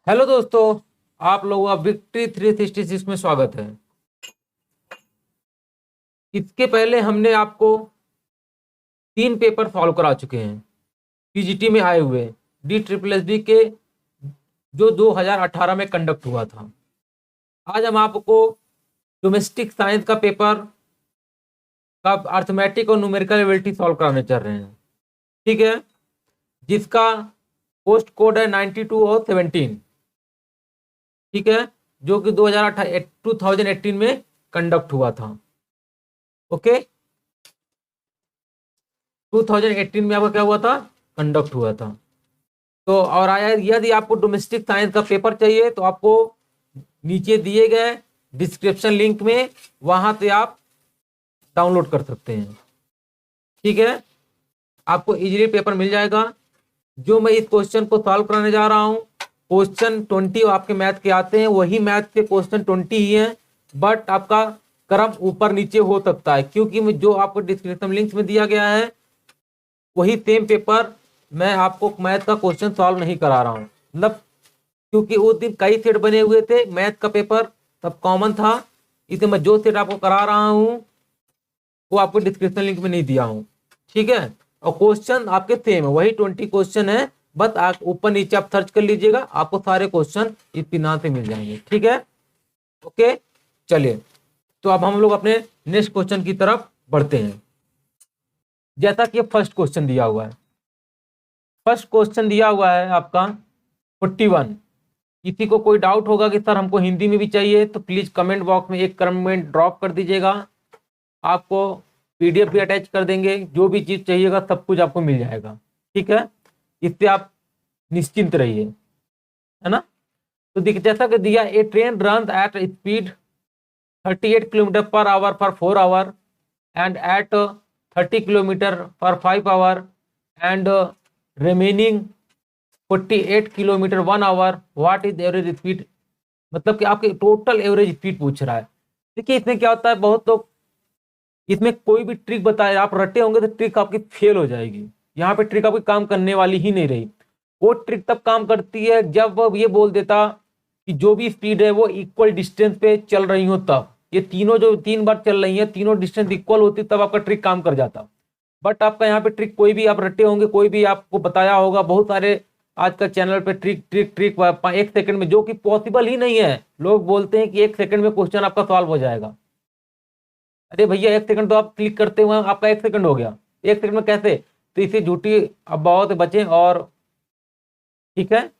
Hello दोस्तों, आप लोगों का विक्ट्री 366 में स्वागत है। इसके पहले हमने आपको 3 पेपर सॉल्व करा चुके हैं पीजीटी में आए हुए डी ट्रिपल एस बी के, जो 2018 में कंडक्ट हुआ था। आज हम आपको डोमेस्टिक साइंस का पेपर का अर्थमेटिक और न्यूमेरिकल एबिलिटी सॉल्व कराने चल रहे हैं। ठीक है, जिसका पोस्ट कोड है 92 और 17। ठीक है, जो कि 2018 में कंडक्ट हुआ था। ओके, 2018 में आपका क्या हुआ था, कंडक्ट हुआ था। तो और आया, यदि आपको डोमेस्टिक साइंस का पेपर चाहिए तो आपको नीचे दिए गए डिस्क्रिप्शन लिंक में वहां से आप डाउनलोड कर सकते हैं। ठीक है, आपको इजीली पेपर मिल जाएगा। जो मैं इस क्वेश्चन को सॉल्व कराने जा रहा हूँ, क्वेश्चन 20 आपके मैथ के आते हैं, वही मैथ के क्वेश्चन 20 ही हैं, बट आपका क्रम ऊपर नीचे हो सकता है, क्योंकि जो आपको डिस्क्रिप्शन लिंक में दिया गया है वही सेम पेपर मैं आपको मैथ का क्वेश्चन सॉल्व नहीं करा रहा हूँ। मतलब क्योंकि उस दिन कई सेट बने हुए थे, मैथ का पेपर सब कॉमन था, इसलिए मैं जो सेट आपको करा रहा हूँ वो आपको डिस्क्रिप्शन लिंक में नहीं दिया हूँ। ठीक है, और क्वेश्चन आपके सेम है, वही 20 क्वेश्चन है, बस आप ऊपर नीचे आप सर्च कर लीजिएगा, आपको सारे क्वेश्चन इत्मीनान से मिल जाएंगे। ठीक है, ओके, चलिए तो अब हम लोग अपने नेक्स्ट क्वेश्चन की तरफ बढ़ते हैं। जैसा कि फर्स्ट क्वेश्चन दिया हुआ है, फर्स्ट क्वेश्चन दिया हुआ है आपका 41। किसी को कोई डाउट होगा कि सर हमको हिंदी में भी चाहिए तो प्लीज कमेंट बॉक्स में एक कमेंट ड्रॉप कर दीजिएगा। आपको पीडीएफ भी अटैच कर देंगे, जो भी चीज चाहिएगा सब कुछ आपको मिल जाएगा। ठीक है, इससे आप निश्चिंत रहिए, है ना। तो देखिए, जैसा कि दिया, a train run at speed 38 kilometre per hour for 4 hour and at 30 kilometre per 5 hour and remaining 48 kilometre 1 hour, what is average speed. मतलब कि आपके टोटल एवरेज स्पीड पूछ रहा है। देखिए, इसमें क्या होता है, बहुत लोग इसमें कोई भी ट्रिक बताए, आप रटे होंगे तो ट्रिक आपकी फेल हो जाएगी। यहाँ पे ट्रिक आपकी काम करने वाली ही नहीं रही। वो ट्रिक तब काम करती है जब वो ये बोल देता कि जो भी स्पीड है वो इक्वल डिस्टेंस पे चल रही हो, तब ये तीनों जो 3 बार चल रही है, तीनों डिस्टेंस इक्वल होती, तब आपका ट्रिक काम कर जाता। बट आपका यहाँ पे ट्रिक कोई भी आप रटे होंगे, कोई भी आपको बताया होगा, बहुत सारे आजकल चैनल पे ट्रिक ट्रिक ट्रिक 1 सेकंड में, जो कि पॉसिबल ही नहीं है। लोग बोलते हैं कि 1 सेकंड में क्वेश्चन आपका सॉल्व हो जाएगा। अरे भैया, 1 सेकंड तो आप क्लिक करते हुए आपका 1 सेकंड हो गया, 1 सेकंड में कैसे। तो इसी झूठी अफवाहों से बचें। और ठीक है,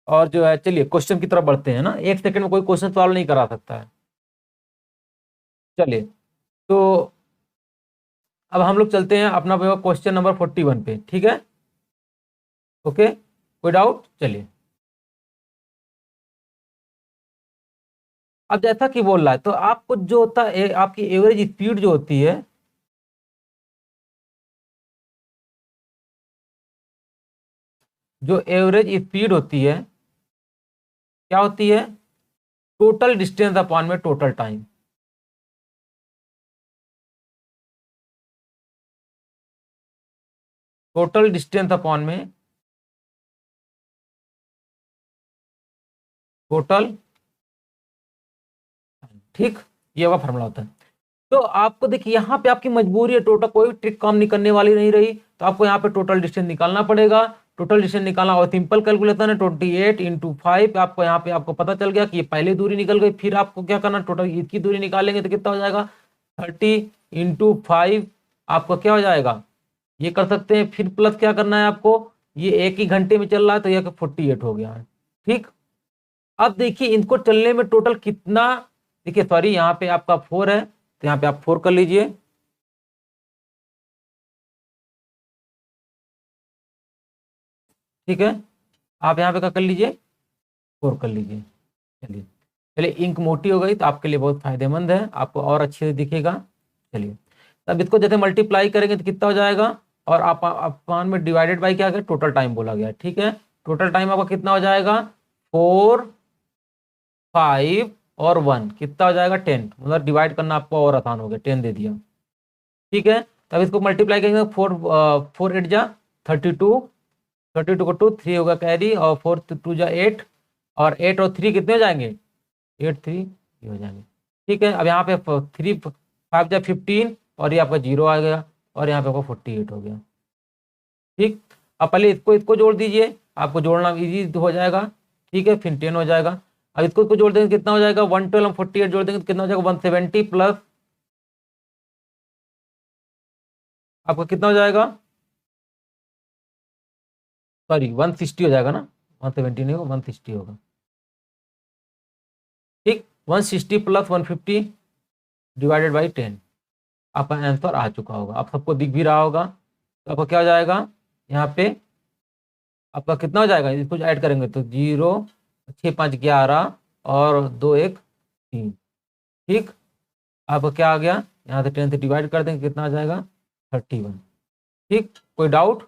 और जो है, चलिए क्वेश्चन की तरफ बढ़ते हैं ना। 1 सेकंड में कोई क्वेश्चन सॉल्व नहीं करा सकता है। चलिए, तो अब हम लोग चलते हैं अपना क्वेश्चन नंबर 41 पे। ठीक है, ओके, कोई डाउट। चलिए, अब जैसा कि बोल रहा है, तो आपको जो होता है, आपकी एवरेज स्पीड जो होती है, जो एवरेज स्पीड होती है क्या होती है, टोटल डिस्टेंस अपॉन में total time. Total distance upon में टोटल। ठीक, ये वाला फॉर्मूला होता है। तो आपको देखिए, यहाँ पे आपकी मजबूरी है, टोटल कोई ट्रिक काम नहीं करने वाली नहीं रही, तो आपको यहाँ पे टोटल डिस्टेंस निकालना पड़ेगा। टोटल डिस्टेंस निकालना और सिंपल कैलकुलेशन है, 28 इंटू 5। आपको यहाँ पे आपको पता चल गया कि ये पहले दूरी निकल गई, फिर आपको क्या करना, टोटल इसकी दूरी निकालेंगे तो कितना हो जाएगा, 30 इंटू 5। आपको क्या हो जाएगा, ये कर सकते हैं, फिर प्लस क्या करना है आपको, ये 1 ही घंटे में चल रहा है तो ये 48 हो गया है। ठीक, अब देखिए इनको चलने में टोटल कितना, देखिए सॉरी, यहाँ पे आपका 4 है तो यहाँ पे आप 4 कर लीजिए। ठीक है, आप यहाँ पे क्या कर लीजिए, 4 कर लीजिए। चलिए, चलिए, इंक मोटी हो गई तो आपके लिए बहुत फायदेमंद है, आपको और अच्छे से दिखेगा। चलिए, तब इसको जैसे मल्टीप्लाई करेंगे तो कितना हो जाएगा, और आप अपान में डिवाइडेड बाई क्या, टोटल टाइम बोला गया। ठीक है, टोटल टाइम आपका कितना हो जाएगा, 4, 5 और 1 कितना हो जाएगा, 10। मतलब डिवाइड करना आपको और आसान हो गया, 10 दे दिया। ठीक है, तब इसको मल्टीप्लाई करेंगे, 4 8 जा 32, 32 को 2 3 होगा कैरी, और 4 2 जा 8, और 8 और 3 कितने हो जाएंगे, 8 3 ये हो जाएंगे। ठीक है, अब यहाँ पे 3 5 जा 15 और ये आपका 0 आ गया और यहाँ पे आपका 48 हो गया। ठीक, अब पहले इसको जोड़ दीजिए, आपको जोड़ना इजी हो जाएगा। ठीक है, फिर 10 हो जाएगा। अब इसको जोड़ देंगे कितना हो जाएगा, 112 हम 48 जोड़ देंगे तो कितना हो जाएगा, 170 प्लस आपका कितना हो जाएगा, सॉरी 160 हो जाएगा ना, 170 नहीं होगा 160 होगा। ठीक, 160 प्लस 150 डिवाइडेड बाई 10, आपका आंसर आ चुका होगा, आप सबको दिख भी रहा होगा। तो आपका क्या हो जाएगा, यहाँ पे आपका कितना हो जाएगा, इसको ऐड करेंगे तो 0 6 5 11 और 2 1 3। ठीक, आपका क्या आ गया, यहाँ से 10 से डिवाइड कर देंगे कितना आ जाएगा, 31। ठीक, कोई डाउट,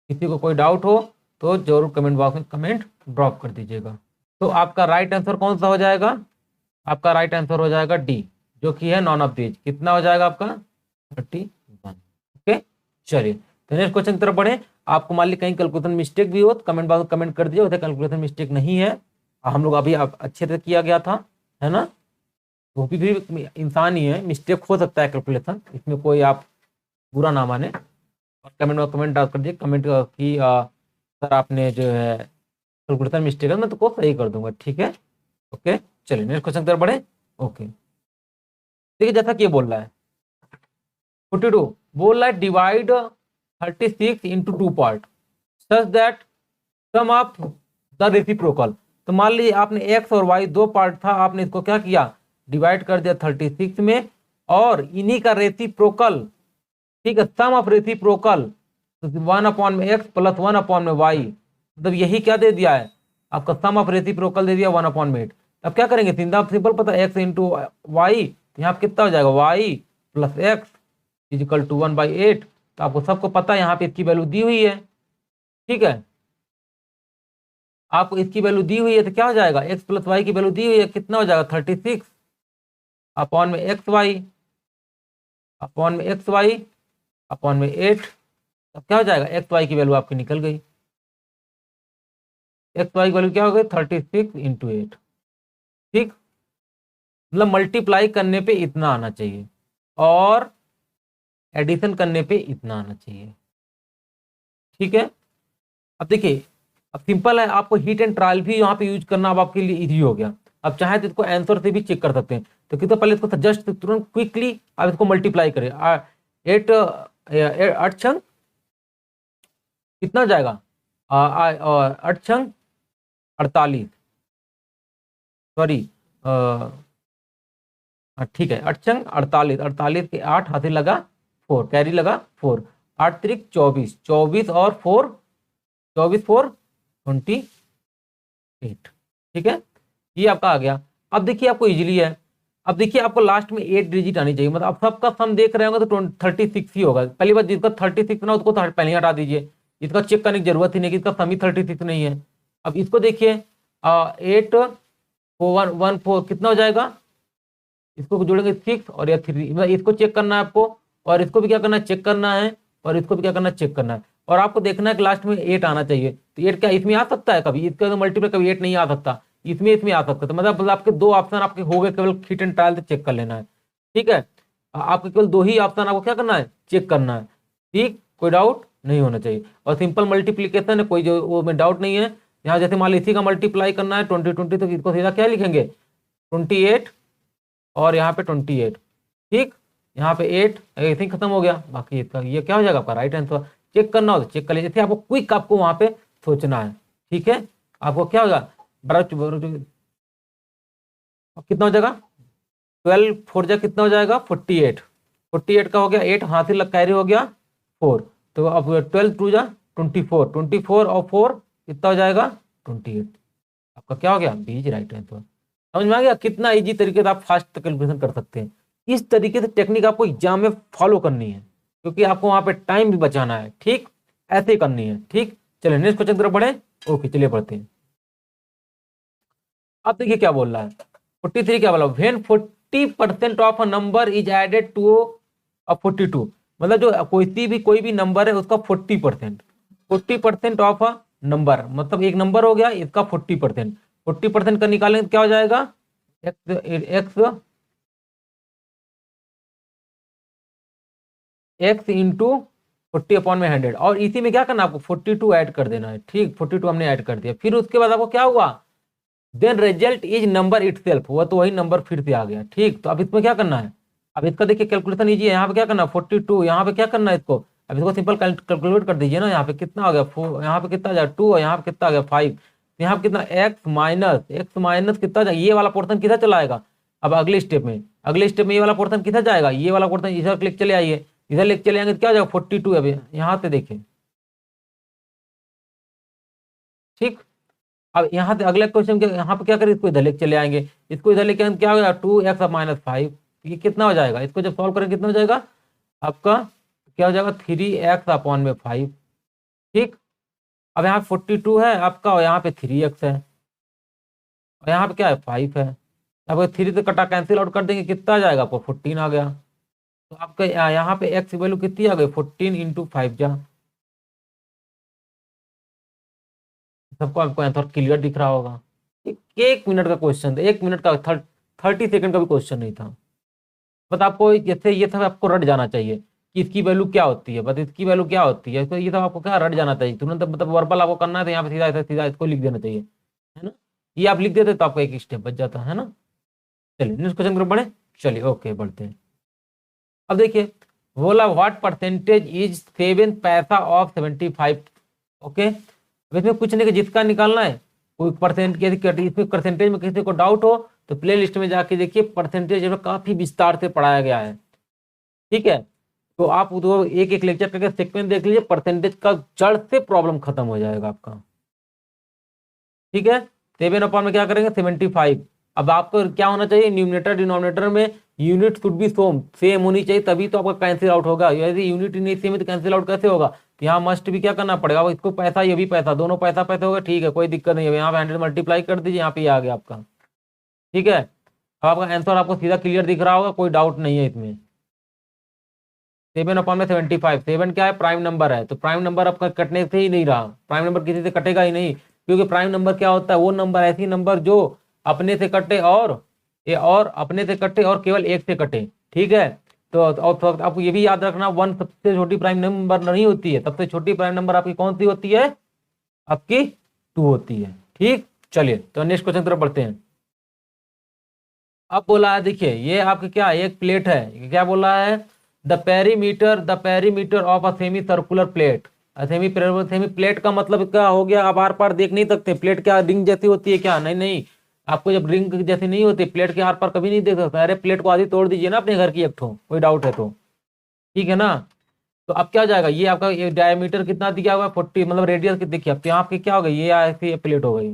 किसी को कोई डाउट हो तो जरूर कमेंट बॉक्स में कमेंट ड्रॉप कर दीजिएगा। तो आपका राइट आंसर कौन सा हो जाएगा, आपका राइट आंसर हो जाएगा डी, जो कि है नॉन ऑफ दीज। कितना हो जाएगा आपका, 31। ओके, चलिए तो नेक्स्ट क्वेश्चन की तरफ बढ़े। आपको मान ली कहीं कैलकुलेशन मिस्टेक भी हो तो कमेंट बॉक्स में कमेंट कर दीजिए, वैसे कैलकुलेशन मिस्टेक नहीं है, हम लोग अभी अच्छे से किया गया था, है ना। वो भी इंसान ही है, मिस्टेक हो सकता है कैलकुलेशन, इसमें कोई आप बुरा ना माने। और कमेंट में कमेंट डाल कर दीजिए, कमेंट की सर आपने जो है कैलकुलेशन मिस्टेक है मैं तो को सही कर दूंगा। ठीक है, ओके, चलिए नेक्स्ट क्वेश्चन की तरफ बढ़े। ओके, देखिए जैसा कि ये बोल रहा है 42 बोल रहा है divide 36 into 2 part such that sum of the reciprocal. तो मान लीजिए आपने एक्स और वाई 2 पार्ट था, आपने इसको क्या किया, डिवाइड कर दिया 36 में, और इन्हीं का रेसिप्रोकल, ठीक है, सम of reciprocal 1/x plus 1/y, मतलब यही क्या दे दिया है, आपका सम ऑफ रेसिप्रोकल दे दिया 1/8। अब क्या करेंगे, सिंपल पता है x इंटू वाई, यहाँ पे कितना हो जाएगा, y plus X is equal to 1/8। तो आपको सबको पता है यहाँ पे इसकी वैल्यू दी हुई है। ठीक है, आपको इसकी वैल्यू दी हुई है तो क्या हो जाएगा, x प्लस वाई की वैल्यू दी हुई है, कितना हो जाएगा 36 अपॉन में एक्स वाई अपॉन में एक्स वाई अपॉन में 8। अब क्या हो जाएगा, एक्स वाई की वैल्यू आपकी निकल गई, एक्स वाई की वैल्यू क्या हो गई 36 इंटू 8। ठीक, मतलब मल्टीप्लाई करने पे इतना आना चाहिए और एडिशन करने पे इतना आना चाहिए। ठीक है, अब देखिए अब सिंपल है, आपको हीट एंड ट्रायल भी यहाँ पे यूज करना अब आपके लिए इजी हो गया। अब चाहे तो इसको आंसर से भी चेक कर सकते हैं, तो कितना पहले इसको जस्ट तुरंत क्विकली आप इसको मल्टीप्लाई करें। 8 8 छंग कितना हो जाएगा, 8 छंग 48, सॉरी ठीक है 8 छंग 48, 48 के 8 हाथी लगा 4, कैरी लगा 4, 8 त्रिक 24, 24 और 4 24 4 28। ठीक है, ये आपका आ गया। अब देखिए आपको इजीली है, अब देखिए आपको लास्ट में 8 डिजिट आनी चाहिए, मतलब आप सबका सम देख रहे होंगे तो 36 ही होगा। पहली बात जिसका 36 ना उसको तो पहले हटा दीजिए, इसका चेक करने की जरूरत ही नहीं कि इसका सम ही 36 नहीं है। अब इसको देखिए 8 4 1 4 कितना हो जाएगा, इसको जोड़ेंगे 6 और या 3, मतलब इसको चेक करना है आपको, और इसको भी क्या करना है, चेक करना है, और इसको भी क्या करना है, चेक करना है, और आपको देखना है कि लास्ट में 8 आना चाहिए। तो 8 क्या इसमें आ सकता है, कभी इसका तो मल्टीप्लाई कभी 8 नहीं आ सकता, इसमें आ सकता है। तो मतलब आपके 2 ऑप्शन आपके हो गए, केवल हीट एंड ट्रायल से चेक कर लेना है। ठीक है, आपके केवल 2 ही ऑप्शन आपको क्या करना है, चेक करना है। ठीक, कोई डाउट नहीं होना चाहिए, और सिंपल मल्टीप्लीकेशन है, कोई जो वो में डाउट नहीं है। यहाँ जैसे मान लीजिए इसी का मल्टीप्लाई करना है 20 20, तो इसको सीधा क्या लिखेंगे 28 और यहाँ पे 28। ठीक, यहाँ पे 8 ऐसे ही खत्म हो गया, बाकी इसका ये क्या हो जाएगा आपका राइट आंसर। चेक करना हो तो चेक कर लीजिए, आपको क्विक आपको वहां पे सोचना है। ठीक है, आपको क्या होगा कितना हो जाएगा, 12 4 जा कितना हो जाएगा 48, 48 का हो गया 8 हाथ लग कैरी हो गया 4, तो अब 12 2 जा 24, 24 और 4 कितना हो जाएगा 28। आपका क्या हो गया बीज राइट आंसर। समझ में आ गया कितना इजी तरीके से आप फास्ट कैलकुलेशन कर सकते हैं। इस तरीके से टेक्निक आपको एग्जाम में फॉलो करनी है, क्योंकि आपको वहां पे टाइम भी बचाना है। ठीक, ऐसे ही करनी है। ठीक, चलिए नेक्स्ट क्वेश्चन की तरफ बढ़े। ओके, चलिए पढ़ते हैं। अब देखिए क्या बोल रहा है 43 क्या बोला, when 40% of a number is added to a 42, मतलब जो कोई भी नंबर है उसका 40% ऑफ अ नंबर, मतलब एक नंबर हो गया इसका 40%। 40% का निकालेंगे तो क्या हो जाएगा, एक्स इंटू 40/100, और इसी में क्या करना आपको 42 ऐड कर देना है। ठीक, 42 हमने ऐड कर दिया। फिर उसके बाद आपको क्या हुआ, then result is number itself हुआ, तो वही नंबर फिर से आ गया। ठीक, तो अब इसमें क्या करना है, अब इसका देखिए कैलकुलेशन ईजी है। यहाँ पे क्या करना है 42, यहाँ पे क्या करना है इसको, अब इसको सिंपल कैलकुलेट कर दीजिए ना। यहाँ पे कितना हो गया, यहाँ पे कितना आ जाएगा 2, और यहाँ पे कितना आ गया 5, यहाँ पे कितना एक्स माइनस कितना जाएगा, ये वाला पोर्सन किधर चला आएगा। अब अगले स्टेप में ये वाला पोर्सन किधर जाएगा, ये वाला पोर्सन इधर लेके चले आइए, इधर लेके चले आएंगे तो क्या हो जाएगा 42। अभी यहाँ से देखें, ठीक। अब यहाँ से अगले क्वेश्चन के यहाँ पे क्या करें, इसको इधर लेके चले आएंगे, इसको इधर लेके आएंगे क्या हो जाएगा 2x-5, ये कितना हो जाएगा, इसको जब सॉल्व करेंगे कितना हो जाएगा आपका, क्या हो जाएगा 3x/5। ठीक, अब यहाँ 42 है आपका, और यहाँ पे 3x है, और यहाँ पे क्या है 5 है। अब 3 से कटा कैंसिल आउट कर देंगे, कितना आ जाएगा आपको 14 आ गया। तो आपका यहाँ पे x की वैल्यू कितनी आ गई 14 × 5 जा। सबको आपको आंसर क्लियर दिख रहा होगा। एक मिनट का क्वेश्चन था, 1 मिनट का 30 सेकंड का भी क्वेश्चन नहीं था। बट आपको जैसे ये सब आपको रट जाना चाहिए कि इसकी वैल्यू क्या होती है, बस इसकी वैल्यू क्या होती है, तो ये सब आपको क्या रट जाना चाहिए तुरंत। मतलब वर्बल आपको करना है तो यहाँ पे सीधा सीधा इसको लिख देना चाहिए, है ना। ये आप लिख देते तो आपका एक स्टेप बच जाता है ना। चलिए नेक्स्ट क्वेश्चन पर बढ़े, चलिए ओके बढ़ते हैं। अब देखिए बोला व्हाट परसेंटेज इज 7 पैसा ऑफ 75। ओके, अब इसमें कुछ नहीं, जिसका निकालना है कोई परसेंट, इसमें परसेंटेज में किसी को डाउट हो तो प्ले लिस्ट में जाके देखिए, परसेंटेज में काफी विस्तार से पढ़ाया गया है। ठीक है, तो आप तो एक एक लेक्चर करके सीक्वेंस देख लीजिए, परसेंटेज का जड़ से प्रॉब्लम खत्म हो जाएगा आपका। ठीक है, 7 में क्या करेंगे 75। अब आपको क्या होना चाहिए, न्यूमिनेटर डिनोमिनेटर में यूनिट शुड बी सेम होनी चाहिए, तभी तो आपका कैंसिल आउट होगा। यदि यूनिट नहीं सेम है तो कैंसिल आउट कैसे होगा, तो यहाँ मस्ट भी क्या करना पड़ेगा, अब इसको पैसा ये भी पैसा, दोनों पैसा पैसा होगा। ठीक है, कोई दिक्कत नहीं है, यहाँ पे 100 मल्टीप्लाई कर दीजिए, यहाँ पे ये आ गया आपका। ठीक है, अब आपका आंसर आपको सीधा क्लियर दिख रहा होगा, कोई डाउट नहीं है इसमें। 7 में 75, 7 क्या है प्राइम नंबर है, तो प्राइम नंबर आपका कटने से ही नहीं रहा, प्राइम नंबर किसी से कटेगा ही नहीं, क्योंकि प्राइम नंबर क्या होता है, वो नंबर ऐसी नंबर जो अपने से कटे और अपने से कटे और केवल एक से कटे। ठीक है, तो और आपको ये भी याद रखना 1 सबसे छोटी प्राइम नंबर नहीं होती है, सबसे छोटी प्राइम नंबर आपकी कौन सी होती है, आपकी 2 होती है। ठीक, चलिए तो नेक्स्ट क्वेश्चन की तरफ बढ़ते हैं। अब बोला है देखिए, ये आपकी क्या एक प्लेट है, क्या बोला है, the perimeter of a semi circular plate. Semi plate का मतलब क्या हो गया, आप आर पार देख नहीं सकते। प्लेट क्या रिंग जैसी होती है क्या, नहीं नहीं, आपको जब रिंग जैसी नहीं होती प्लेट के आर पार कभी नहीं देख सकता। अरे प्लेट को आधी तोड़ दीजिए ना अपने घर की एक ठो, कोई डाउट है तो। ठीक है ना, तो अब क्या हो जाएगा, ये आपका डायमीटर कितना दिया हुआ है 40, मतलब रेडियस देखिए, अब यहाँ आपकी क्या हो गई, ये ऐसी प्लेट हो गई।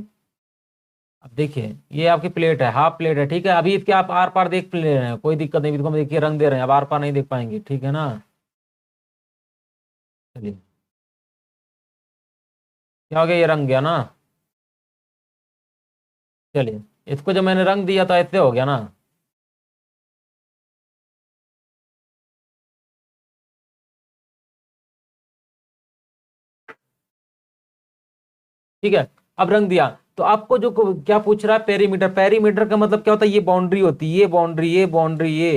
अब देखिए ये आपकी प्लेट है, हाफ प्लेट है। ठीक है, अभी इसके आप आर पार देख ले रहे हैं, कोई दिक्कत नहीं, इसको हम देखिए रंग दे रहे हैं, अब आर पार नहीं देख पाएंगे। ठीक है ना, चलिए क्या हो गया, ये रंग गया ना। चलिए इसको जब मैंने रंग दिया तो ऐसे हो गया ना। ठीक है, अब रंग दिया तो आपको जो क्या पूछ रहा है, पेरीमीटर का मतलब क्या होता है, ये बाउंड्री होती है,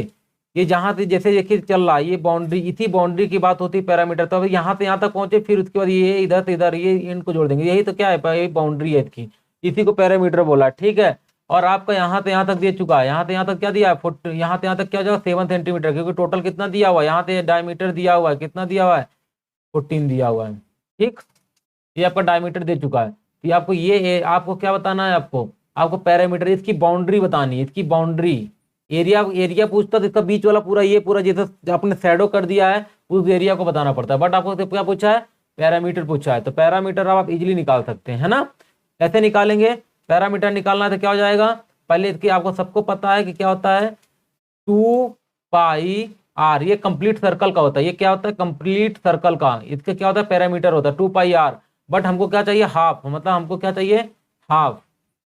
ये जहां से जैसे देखिए चल रहा है, ये बाउंड्री, इसी बाउंड्री की बात होती है पैरामीटर। तो अभी यहाँ से यहाँ तक पहुंचे, फिर उसके बाद ये इधर से इधर ये इनको जोड़ देंगे, यही तो क्या है, ये बाउंड्री है इसकी, इसी को पैरामीटर बोला। ठीक है, और आपका यहाँ से यहाँ तक दे चुका है, यहाँ से यहाँ तक क्या दिया है, फुट, यहाँ से यहाँ तक क्या हो जाएगा 7 सेंटीमीटर, क्योंकि टोटल कितना दिया हुआ है, यहाँ से डायमीटर दिया हुआ है, कितना दिया हुआ है 14 दिया हुआ है। ठीक, ये आपका डायमीटर दे चुका है। तो आपको ये आपको क्या बताना है, आपको पैरामीटर, इसकी बाउंड्री बतानी है, इसकी बाउंड्री। एरिया पूछता तो इसका बीच वाला पूरा, ये पूरा जैसे आपने शैडो कर दिया है उस एरिया को बताना पड़ता है, बट आपको क्या पूछा है, पैरामीटर पूछा है। तो पैरामीटर आप इजिली निकाल सकते हैं, है ना। कैसे निकालेंगे, पैरामीटर निकालना है तो क्या हो जाएगा, पहले इसकी आपको सबको पता है कि क्या होता है 2πr, ये कंप्लीट सर्कल का होता है, ये क्या होता है कंप्लीट सर्कल का, इसका क्या होता है पैरामीटर होता है 2πr। बट हमको क्या चाहिए हाफ, मतलब हमको क्या चाहिए हाफ,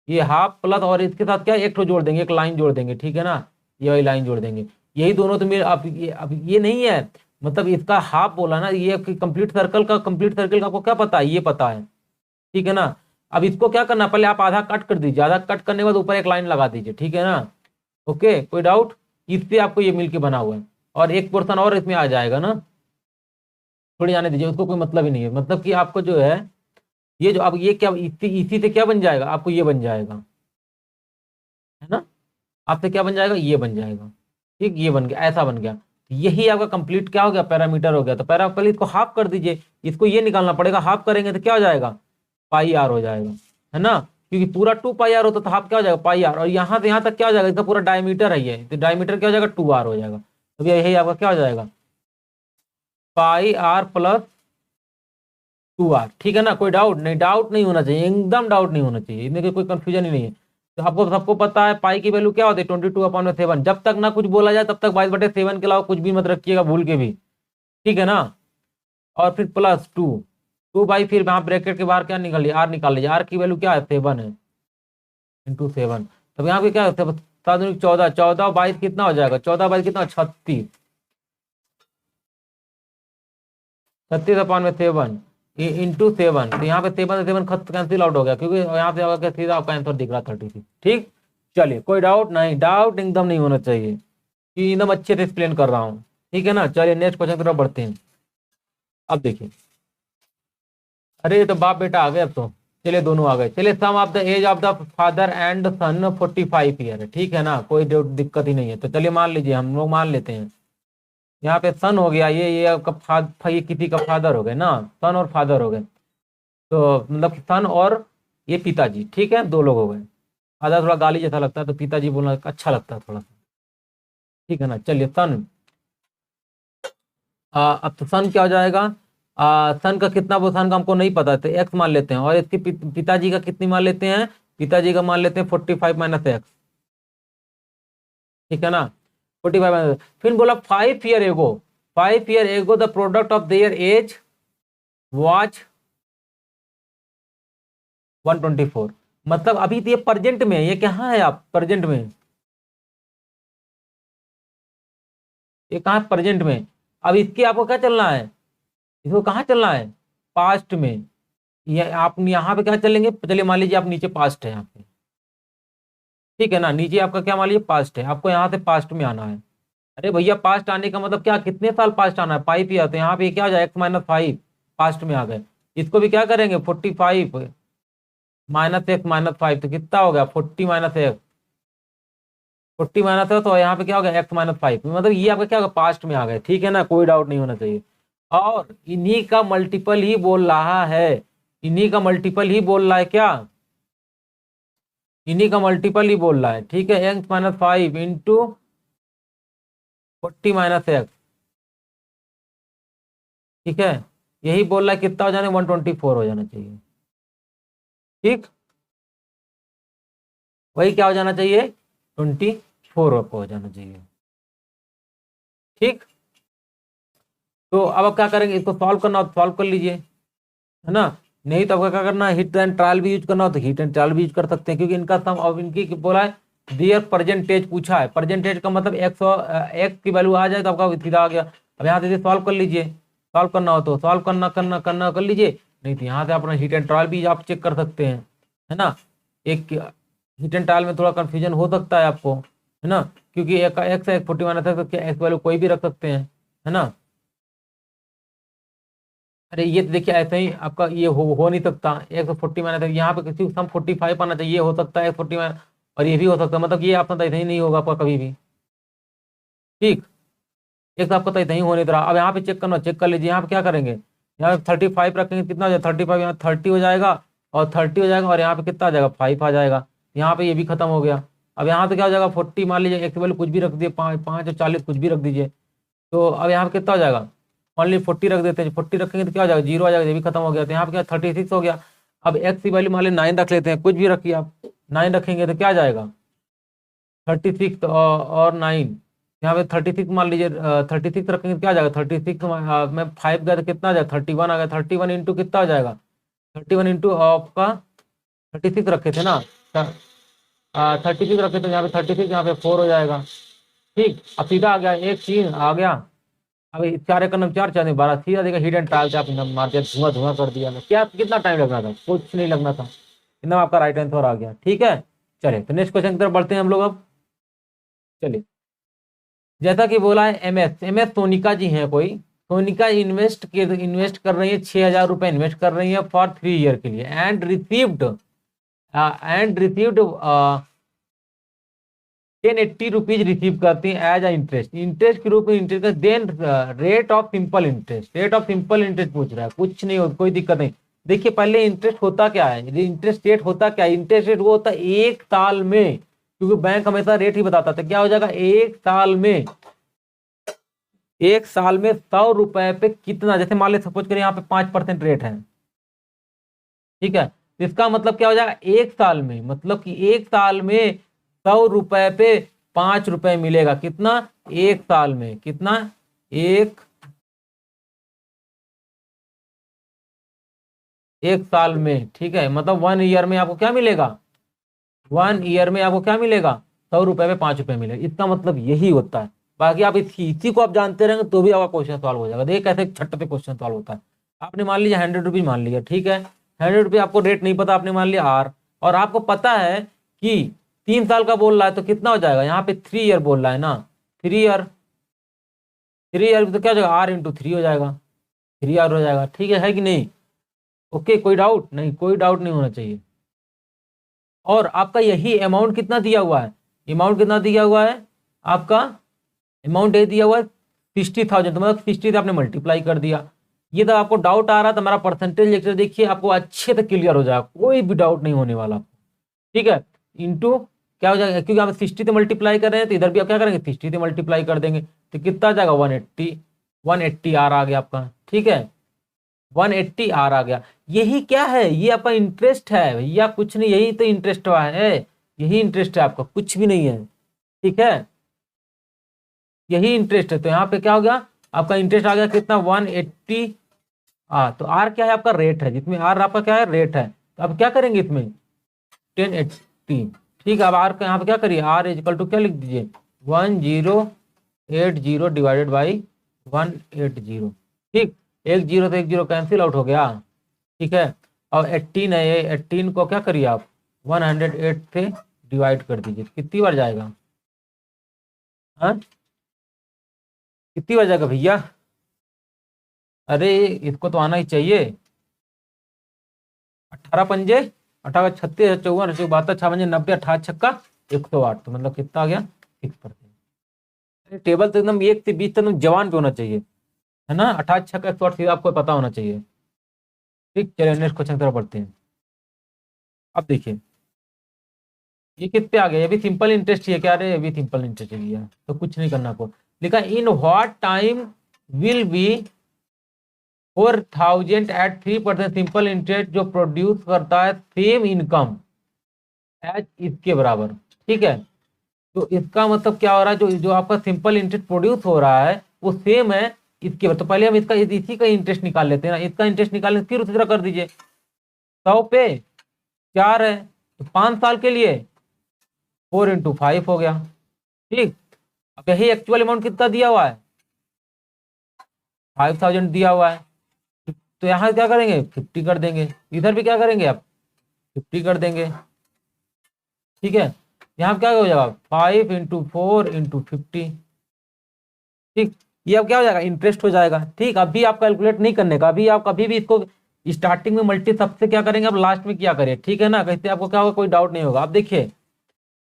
ये हाफ प्लस और इसके साथ क्या एक ठो जोड़ देंगे, एक लाइन जोड़ देंगे। ठीक है ना, ये वाली लाइन जोड़ देंगे, यही दोनों तो मेरे अब ये नहीं है, मतलब इसका हाफ बोला ना, ये कंप्लीट सर्कल का आपको क्या पता है, ये पता है। ठीक है ना, अब इसको क्या करना, पहले आप आधा कट कर दीजिए, आधा कट करने के बाद ऊपर एक लाइन लगा दीजिए, ठीक है ना। ओके, कोई डाउट? इससे आपको ये मिल के बना हुआ है, और एक पोर्शन और इसमें आ जाएगा ना, थोड़ी जाने दीजिए, उसको कोई मतलब ही नहीं है। मतलब कि आपको जो है ये जो, अब ये क्या, इसी से क्या बन जाएगा, आपको ये बन जाएगा, है ना। आपसे क्या बन जाएगा, ये बन जाएगा, ठीक, ये बन गया, ऐसा बन गया। यही आपका कंप्लीट क्या हो गया, पैरामीटर हो गया। तो पहले इसको हाफ कर दीजिए, इसको ये निकालना पड़ेगा, हाफ करेंगे तो क्या हो जाएगा, पाई आर हो जाएगा, है ना। क्योंकि पूरा 2 पाई आर होता तो हाफ क्या हो जाएगा, पाई आर, और यहाँ से यहाँ तक क्या हो जाएगा, इसका पूरा डायमीटर है ये, तो डायमीटर क्या हो जाएगा, 2 आर हो जाएगा। तो यही आपका क्या हो जाएगा, पाई आर प्लस 2 आर, ठीक है ना। कोई डाउट नहीं, डाउट नहीं होना चाहिए, एकदम डाउट नहीं होना चाहिए, इनमें कोई कंफ्यूजन ही नहीं है। तो आपको सबको पता है पाई की वैल्यू क्या होती है, 22/7। जब तक ना कुछ बोला जाए तब तक 22/7 के अलावा कुछ भी मत रखिएगा भूल के भी, ठीक है ना। और फिर प्लस 2 फिर यहाँ ब्रैकेट के बाहर क्या निकाल लिया, आर निकाल लीजिए, आर की वैल्यू क्या है, 7 है, इंटू 7। तब यहाँ पे क्या है, 14, 14 22 कितना हो जाएगा, 14 22 कितना, 36, 36/7 इंटू 7। तो यहाँ पे 7 खत कैंसिल आउट हो गया, क्योंकि यहाँ से आगे सीधा आपका आंसर दिख रहा 36, ठीक। चलिए, कोई डाउट नहीं, डाउट एकदम नहीं होना चाहिए, कि एकदम अच्छे से एक्सप्लेन कर रहा हूँ, ठीक है ना। चलिए नेक्स्ट क्वेश्चन की तरफ बढ़ते हैं। अब देखिए, अरे तो बाप बेटा आ गए अब तो, चलिए दोनों आ गए। चलिए, sum of the age of the father and son 45 year है, ठीक है ना, कोई दिक्कत ही नहीं है। तो चलिए मान लीजिए, हम लोग मान लेते हैं, यहाँ पे सन हो गया, ये आपका ये किसी का फादर हो गए ना, सन और फादर हो गए। तो मतलब सन और ये पिताजी, ठीक है, 2 लोग हो गए। आधा थोड़ा गाली जैसा लगता है, तो पिताजी बोलना अच्छा लगता है थोड़ा सा, ठीक है ना। चलिए सन, अब तो सन क्या हो जाएगा, सन का कितना, वो सन का हमको नहीं पता, तो एक्स मान लेते हैं, और इसके पिताजी का कितनी मान लेते हैं, पिताजी का मान लेते हैं 45 माइनस एक्स, ठीक है ना। 45 माइनस, फिर बोला 5 ईयर एगो, 5 year ago the product of their age was 124। मतलब अभी तो ये प्रेजेंट में है, ये कहाँ है, आप प्रेजेंट में, ये कहाँ प्रेजेंट में। अब इसके आपको क्या चलना है, इसको कहाँ चलना है, पास्ट में। ये आप यहाँ पे क्या चलेंगे, चलिए मान लीजिए आप नीचे पास्ट है यहाँ पे, ठीक है ना, नीचे आपका क्या मान लीजिए पास्ट है, आपको यहाँ से पास्ट में आना है। अरे भैया, पास्ट आने का मतलब क्या, कितने साल पास्ट आना है, 5 ईयर। तो यहाँ पे क्या हो जाए, x-5, पास्ट में आ गए। इसको भी क्या करेंगे, 45 माइनस x-5, तो कितना हो गया, 40 माइनस एक्स, 40 माइनस है, तो यहाँ पे क्या हो गया, x-5। मतलब ये आपका क्या होगा, पास्ट में आ गए, ठीक है ना, कोई डाउट नहीं होना चाहिए। और इन्हीं का मल्टीपल ही बोल रहा है, इन्हीं का मल्टीपल ही बोल रहा है क्या, इन्हीं का मल्टीपल ही बोल रहा है, ठीक है। x-5 इंटू 40 माइनस एक्स, ठीक है, यही बोल रहा है, कितना हो जाना, 124 हो जाना चाहिए, ठीक। वही क्या हो जाना चाहिए, 24 हो जाना चाहिए, ठीक। तो अब क्या करेंगे, इसको सॉल्व करना हो तो सॉल्व कर लीजिए, है ना। नहीं तो आपका क्या करना है, हिट एंड ट्रायल भी यूज करना हो तो हिट एंड ट्रायल भी यूज कर सकते हैं, क्योंकि इनका सम, अब इनकी बोला है दियर परसेंटेज पूछा है, परसेंटेज का मतलब एक्स की वैल्यू आ जाए तो आपका सीधा आ गया। अब यहाँ से सॉल्व कर लीजिए, सॉल्व करना हो तो सॉल्व करना करना करना कर लीजिए, नहीं तो यहाँ से अपना हिट एंड ट्रायल भी आप चेक कर सकते हैं, है ना। एक हिट एंड ट्रायल में थोड़ा कंफ्यूजन हो सकता है आपको, है ना, क्योंकि एक एक्स है, 40 माइनस एक्स, एक्स वैल्यू कोई भी रख सकते हैं, है ना। अरे ये तो देखिए, ऐसे ही आपका ये हो नहीं सकता, 140 माइनस, यहाँ पे किसी सम 45 आना चाहिए, हो सकता है 40 माइनस, और ये भी हो सकता है, मतलब ये आपका तो ऐसे ही नहीं होगा आपका कभी भी, ठीक। एक तो आपका तो ऐसे ही होने रहा। अब यहाँ पे चेक करना, चेक कर लीजिए, यहाँ पे क्या करेंगे, यहाँ पे 35 रखेंगे, कितना हो जाएगा, 35, यहाँ 30 हो जाएगा, और 30 हो जाएगा, और यहाँ पे कितना आ जाएगा, 5 आ जाएगा, यहाँ पे ये भी खत्म हो गया। अब यहाँ पे क्या हो जाएगा, 40 मान लीजिए, एक वैल्यू कुछ भी रख दिए, 5 और 40 कुछ भी रख दीजिए, तो अब यहाँ पे कितना हो जाएगा, ओनली 40 रख देते हैं, 40 रखेंगे तो क्या हो जाएगा, 0 आ जाएगा, ये भी खत्म हो गया। तो यहाँ पे क्या 36 हो गया। अब एक्स की वैल्यू मान लीजिए 9 रख लेते हैं, कुछ भी रखिए आप, 9 रखेंगे तो क्या आ जाएगा, 36 और 9, यहाँ पे 36 मान लीजिए, 36 रखेंगे तो क्या आ जाएगा, 36 में 5 गया तो कितना आ जाएगा, 31 आ गया, 31 इंटू कितना हो जाएगा, 31 इंटू आपका 36 रखे थे ना, 36 रखे थे, यहाँ पे 36, यहाँ पे 4 हो जाएगा, ठीक। अब सीधा आ गया, एक चीज आ गया। अब 4 एक नंबर 4 4 12 सीधा देखा, हिट एंड ट्रायल से आप मार दिया, धुआं धुआं कर दिया। मैं क्या, कितना टाइम लगना था, कुछ नहीं लगना था, कितना आपका राइट आंसर आ गया। ठीक है, चलिए तो नेक्स्ट क्वेश्चन की तरफ बढ़ते हैं हम लोग अब। चलिए, जैसा कि बोला है एम एस सोनिका जी हैं कोई, सोनिका इन्वेस्ट कर रही है 6,000 रुपए इन्वेस्ट कर रही है फॉर 3 ईयर के लिए एंड रिसीव्ड 1080 रुपीज रिसीव करती है एज अ इंटरेस्ट के रूप में interest. Then rate of simple interest पूछ रहा है, कुछ नहीं हो, कोई दिक्कत नहीं। देखिए पहले इंटरेस्ट होता क्या है, इंटरेस्ट रेट होता क्या है, इंटरेस्ट रेट वो होता है 1 साल में, क्योंकि बैंक हमेशा रेट ही बताता था। क्या हो जाएगा, 1 साल में 100 रुपए पे कितना, जैसे मान ली सपोज करें यहाँ पे 5% रेट है, ठीक है, तो इसका मतलब क्या हो जाएगा, 1 साल में, मतलब कि 1 साल में 100 रुपए पे 5 रुपए मिलेगा। कितना, 1 साल में कितना, एक साल में, ठीक है, मतलब 1 ईयर में आपको क्या मिलेगा, 1 ईयर में आपको क्या मिलेगा, 100 रुपए पे 5 रुपए मिलेगा। इसका मतलब यही होता है। बाकी आप इसी को आप जानते रहेंगे तो भी आपका क्वेश्चन सॉल्व हो जाएगा। देखिए कैसे छठ पे क्वेश्चन सॉल्व होता है। आपने मान लिया 100 रुपीज मान लिया, ठीक है, 100 रुपये आपको रेट नहीं पता, आपने मान लिया आर, और आपको पता है कि 3 साल का बोल रहा है तो कितना हो जाएगा, यहाँ पे 3 ईयर बोल रहा है ना, 3 ईयर तो क्या हो जाएगा, R × 3 हो जाएगा, 3 R हो जाएगा। ठीक है कि नहीं, ओके, कोई डाउट नहीं, कोई डाउट नहीं होना चाहिए। और आपका यही अमाउंट कितना दिया हुआ है, अमाउंट कितना दिया हुआ है आपका, अमाउंट ये दिया हुआ है 60,000, तो मतलब 60 से आपने मल्टीप्लाई कर दिया। ये तो आपको डाउट आ रहा था, हमारा परसेंटेज लेक्चर देखिए, आपको अच्छे से क्लियर हो जाएगा, कोई भी डाउट नहीं होने वाला। ठीक है, इंटू क्या हो जाएगा, क्योंकि आप 60 से मल्टीप्लाई कर रहे हैं तो इधर भी आप क्या करेंगे, 60 से मल्टीप्लाई कर देंगे, तो कितना आ जाएगा, 180 आर आ गया आपका। ठीक है, 180 आर आ गया। यही क्या है, ये आपका इंटरेस्ट है भैया, कुछ नहीं, यही तो इंटरेस्ट है, यही इंटरेस्ट है आपका, कुछ भी नहीं है। ठीक है, यही इंटरेस्ट है। तो यहाँ पे क्या हो गया, आपका इंटरेस्ट आ गया कितना, 180। तो आर क्या है, आपका रेट है, जिसमें आर आपका क्या है, रेट है। तो अब क्या करेंगे इसमें, 1080। ठीक है, अब आर का यहाँ पे क्या करिए, आर इक्वल टू क्या लिख दीजिए, 1080 डिवाइडेड बाई 180। ठीक, 1 0 से 1 0 कैंसिल आउट हो गया। ठीक है, और 18 है, ये 18 को क्या करिए आप 108 से डिवाइड कर दीजिए, कितनी बार जाएगा, हाँ कितनी बार जाएगा भैया, अरे इसको तो आना ही चाहिए। 18 पंजे 18 36 54 72 6 पंजे 90 18 छक्का 108, तो मतलब कितना आ गया, 6%। टेबल तो एकदम 1 से 20 तक एकदम जवान पे होना चाहिए, है ना, 18 छक्का 108 सीधा आपको पता होना चाहिए। ठीक, चलिए नेक्स्ट क्वेश्चन की तरफ बढ़ते हैं। अब देखिए ये किस पे आ गया, ये भी सिंपल इंटरेस्ट ही है क्या, अरे ये भी सिंपल इंटरेस्ट ही है, तो कुछ नहीं करना आपको। लिखा in what time will be 4,000 at 3% simple interest जो प्रोड्यूस करता है सेम इनकम एज इसके बराबर। ठीक है, तो इसका मतलब क्या हो रहा है, जो जो आपका सिंपल इंटरेस्ट प्रोड्यूस हो रहा है वो सेम है इसके, तो पहले हम इसका इसी का इंटरेस्ट निकाल लेते हैं ना, इसका इंटरेस्ट निकालने फिर उसी तरह कर दीजिए, 100 पे 4 है तो 5 साल के लिए 4 × 5 हो गया। ठीक, अब यही एक्चुअल अमाउंट कितना दिया हुआ है, 5,000 दिया हुआ है, तो यहाँ क्या करेंगे 50 कर देंगे, इधर भी क्या करेंगे आप 50 कर देंगे। ठीक है, यहाँ क्या हो जाएगा 5 × 4 × 50। ठीक, ये अब क्या हो जाएगा, इंटरेस्ट हो जाएगा। ठीक, अभी आप कैलकुलेट नहीं करने का, अभी आप कभी भी इसको स्टार्टिंग में मल्टी सबसे क्या करेंगे, अब लास्ट में क्या करें, ठीक है ना, कैसे आपको क्या होगा, कोई डाउट नहीं होगा। आप देखिए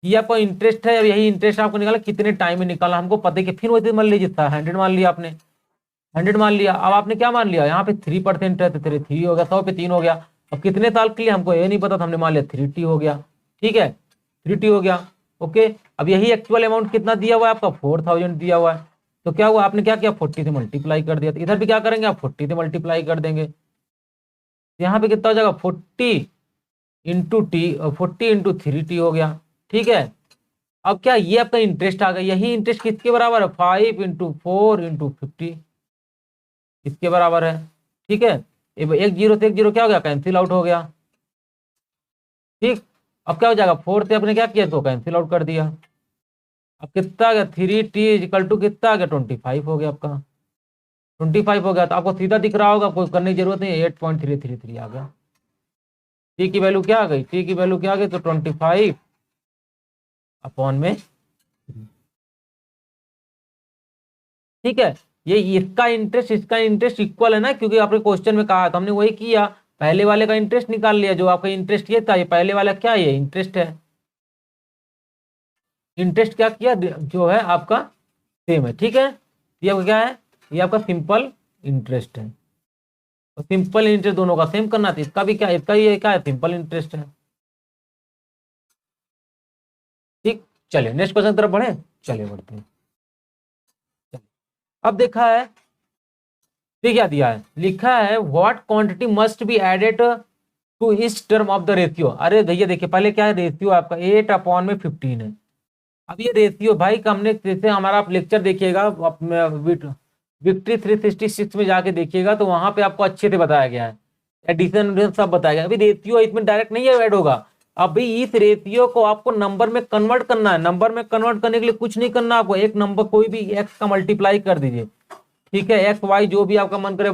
ये आपको इंटरेस्ट है, अब यही इंटरेस्ट आपको निकाला, कितने टाइम में निकाला हमको पता है कि, फिर वैसे मान लीजिए 100 मान लिया आपने, 100 मान लिया, अब आपने क्या मान लिया, यहाँ पे 3% है तो 3 हो गया, 100 पे 3 हो गया। अब कितने साल के लिए हमको ये नहीं पता था, हमने मान लिया 3T हो गया। ठीक है, 3T हो गया, ओके। अब यही एक्चुअल अमाउंट कितना दिया हुआ है आपका, 4,000 दिया हुआ है, तो क्या हुआ, आपने क्या किया 40 से मल्टीप्लाई कर दिया, तो इधर भी क्या करेंगे आप 40 से मल्टीप्लाई कर देंगे, यहाँ पे कितना हो जाएगा 40 × T, 40 × 3T हो गया। ठीक है, अब क्या ये आपका इंटरेस्ट आ गया, यही इंटरेस्ट किसके बराबर है, 5 × 4 × 50 इसके बराबर है। ठीक है, 1 0 से 1 0 क्या हो गया, कैंसिल आउट हो गया। ठीक, अब क्या हो जाएगा 4 से आपने क्या किया तो कैंसिल आउट कर दिया, अब कितना आ गया 3T इक्वल टू कितना आ गया 25 हो गया आपका, 25 हो गया। तो आपको सीधा दिख रहा होगा, कोई करने की जरूरत नहीं है, 8.333 आ गया। टी की वैल्यू क्या आ गई, टी की वैल्यू क्या आ गई, तो 25 अपॉन में, ठीक है। ये इसका इंटरेस्ट इक्वल है ना, क्योंकि आपने क्वेश्चन में कहा, तो हमने वही किया, पहले वाले का इंटरेस्ट निकाल लिया, जो आपका इंटरेस्ट ये था, ये पहले वाला क्या है, ये इंटरेस्ट है। इंटरेस्ट क्या किया, जो है आपका सेम है, ठीक है। ये आपका क्या है, ये आपका सिंपल इंटरेस्ट है। तो सिंपल इंटरेस्ट दोनों का सेम करना था, इसका भी क्या, इसका ये क्या है, सिंपल इंटरेस्ट है, ठीक। चलिए नेक्स्ट क्वेश्चन की तरफ बढ़े, चलिए बढ़ते हैं। अब देखा है, ठीक, क्या दिया है, लिखा है what quantity must be added to each term of the ratio. अरे भैया देखिए, पहले क्या है, रेशियो आपका 8/15 है। अब ये रेशियो भाई का हमने, जैसे हमारा आप लेक्चर देखिएगा विक्ट्री 366 में जाके देखिएगा, तो वहां पे आपको अच्छे से बताया गया है, एडिशन सब बताया गया। अभी रेशियो इसमें डायरेक्ट नहीं ऐड होगा, अभी इस रेशियो को आपको नंबर में कन्वर्ट करना है। नंबर में कन्वर्ट करने के लिए कुछ नहीं करना, आपको एक नंबर कोई भी एक्स का मल्टीप्लाई कर दीजिए, ठीक है, एक्स वाई जो भी आपका मन करे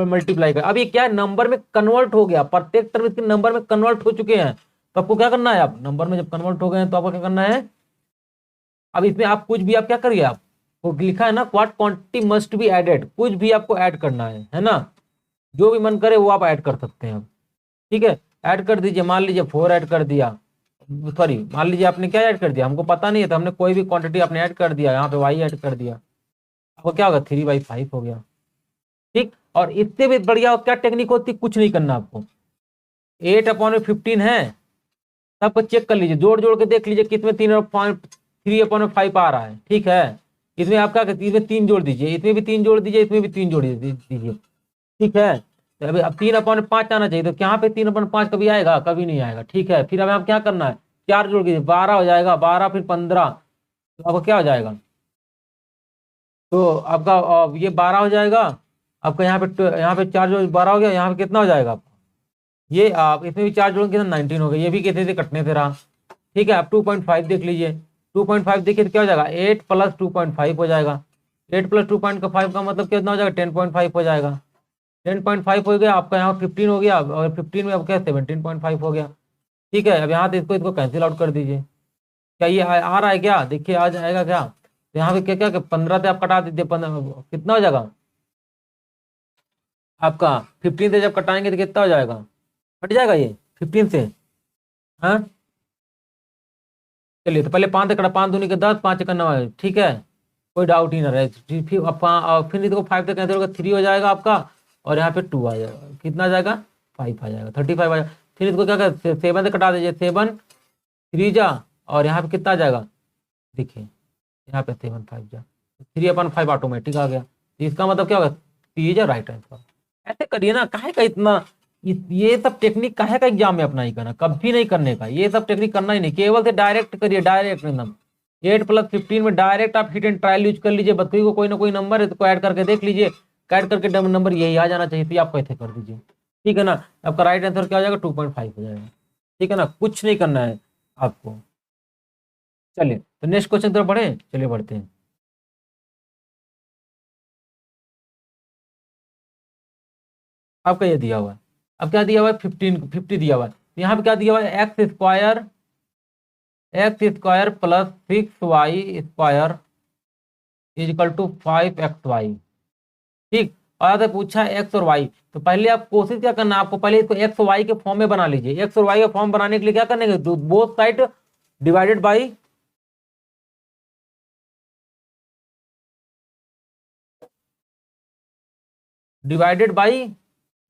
मल्टीप्लाई कर। अब ये क्या है, नंबर में कन्वर्ट हो गया, प्रत्येक तरफ इसके नंबर में कन्वर्ट हो चुके हैं। तो आपको क्या करना है, आप नंबर में जब कन्वर्ट हो गए हैं तो आपको क्या करना है, अब इसमें आप कुछ भी आप क्या करिए, आप वो लिखा है ना what quantity must be added, कुछ भी आपको ऐड करना है ना, जो भी मन करे वो आप ऐड कर सकते हैं, ठीक है। ऐड कर दीजिए, मान लीजिए 4 ऐड कर दिया, सॉरी मान लीजिए आपने क्या ऐड कर दिया, हमको पता नहीं है, तो हमने कोई भी क्वांटिटी आपने ऐड कर दिया, यहाँ पे वाई ऐड कर दिया, आपको क्या होगा, 3/5 हो गया, ठीक। और इससे भी बढ़िया क्या टेक्निक होती, कुछ नहीं करना आपको, 8/15 है, सबको चेक कर लीजिए, जोड़ जोड़ के देख लीजिए कितने 3/5 आ रहा है, ठीक है। इसमें आप क्या करते, इसमें 3 जोड़ दीजिए, इसमें भी 3 जोड़ दीजिए, इसमें भी 3 जोड़ दीजिए, ठीक है। तो अभी अब 3/5 आना चाहिए, तो यहाँ पे 3/5 कभी आएगा, कभी नहीं आएगा, ठीक है। फिर अब आप क्या करना है, 4 जोड़ दीजिए, 12 हो जाएगा, 12 फिर 15, तो आपको क्या हो जाएगा, तो आपका ये 12 हो जाएगा आपका, यहाँ पे 4 जोड़ 12 हो गया, यहाँ पे कितना हो जाएगा आपका, ये आप इसमें भी 4 जोड़ कितना 19 हो गया, ये भी कैसे से कटने से रहा, ठीक है। आप 2.5 देख लीजिए, 2.5 देखिए तो क्या हो जाएगा, 8 + 2.5 हो जाएगा, 8 + 2.5 का मतलब कितना हो जाएगा, 10.5 हो जाएगा, 10.5 हो गया आपका, यहाँ 15 हो गया, और 15 में अब क्या 17.5 हो गया, ठीक है। अब यहाँ से इसको कैंसिल आउट कर दीजिए, क्या ये आ रहा है क्या, देखिए आ जाएगा क्या, तो यहाँ पे क्या क्या 15 से आप कटा दीजिए, 15 कितना हो जाएगा आपका, 15 से जब कटाएंगे तो कितना हो जाएगा, कट जाएगा ये 15 से, हाँ। चलिए तो पहले 5 से कटा, 5 दूनी के 10, 5 का 9, ठीक है, कोई डाउट ही ना रहे। फिर इसको 5 से कैंसिल होगा, 3 हो जाएगा आपका, और यहाँ पे 2 आ जाएगा, कितना आ जाएगा, 5 आ जाएगा, 35 आ जाएगा। फिर इसको क्या कर 7 से कटा दीजिए, 7 3 जा, और यहाँ पे कितना आ जाएगा, देखिए यहाँ पे 7 5 जा, 3/5 ऑटोमेटिक आ गया, तो इसका मतलब क्या होगा, 3 जा राइट आंसर। ऐसे करिए ना, काहे का इतना ये सब टेक्निक काहे का एग्जाम में अप्लाई करना, कभी नहीं करने का, ये सब टेक्निक करना ही नहीं, केवल से डायरेक्ट करिए, डायरेक्ट एकदम 8 + 15 में डायरेक्ट आप हिट एंड ट्रायल यूज कर लीजिए, बच्चे को कोई ना कोई नंबर है तो ऐड करके देख लीजिए, ऐड करके नंबर यही आ जाना चाहिए, तो आप कैसे कर दीजिए, ठीक है ना। आपका राइट आंसर क्या हो जाएगा, 2.5 हो जाएगा, ठीक है ना, कुछ नहीं करना है आपको। चलिए तो नेक्स्ट क्वेश्चन तरफ बढ़े, चलिए बढ़ते हैं। आपका ये दिया हुआ है, अब क्या दिया हुआ है, 50 दिया हुआ है, यहाँ पे क्या दिया हुआ है, x² + 6y² = 5xy, ठीक। और अगर पूछा एक्स और वाई, तो पहले आप कोशिश क्या करना, आपको पहले इसको एक्स वाई के फॉर्म में बना लीजिए। एक्स और वाई के फॉर्म बनाने के लिए क्या करने के, both side divided by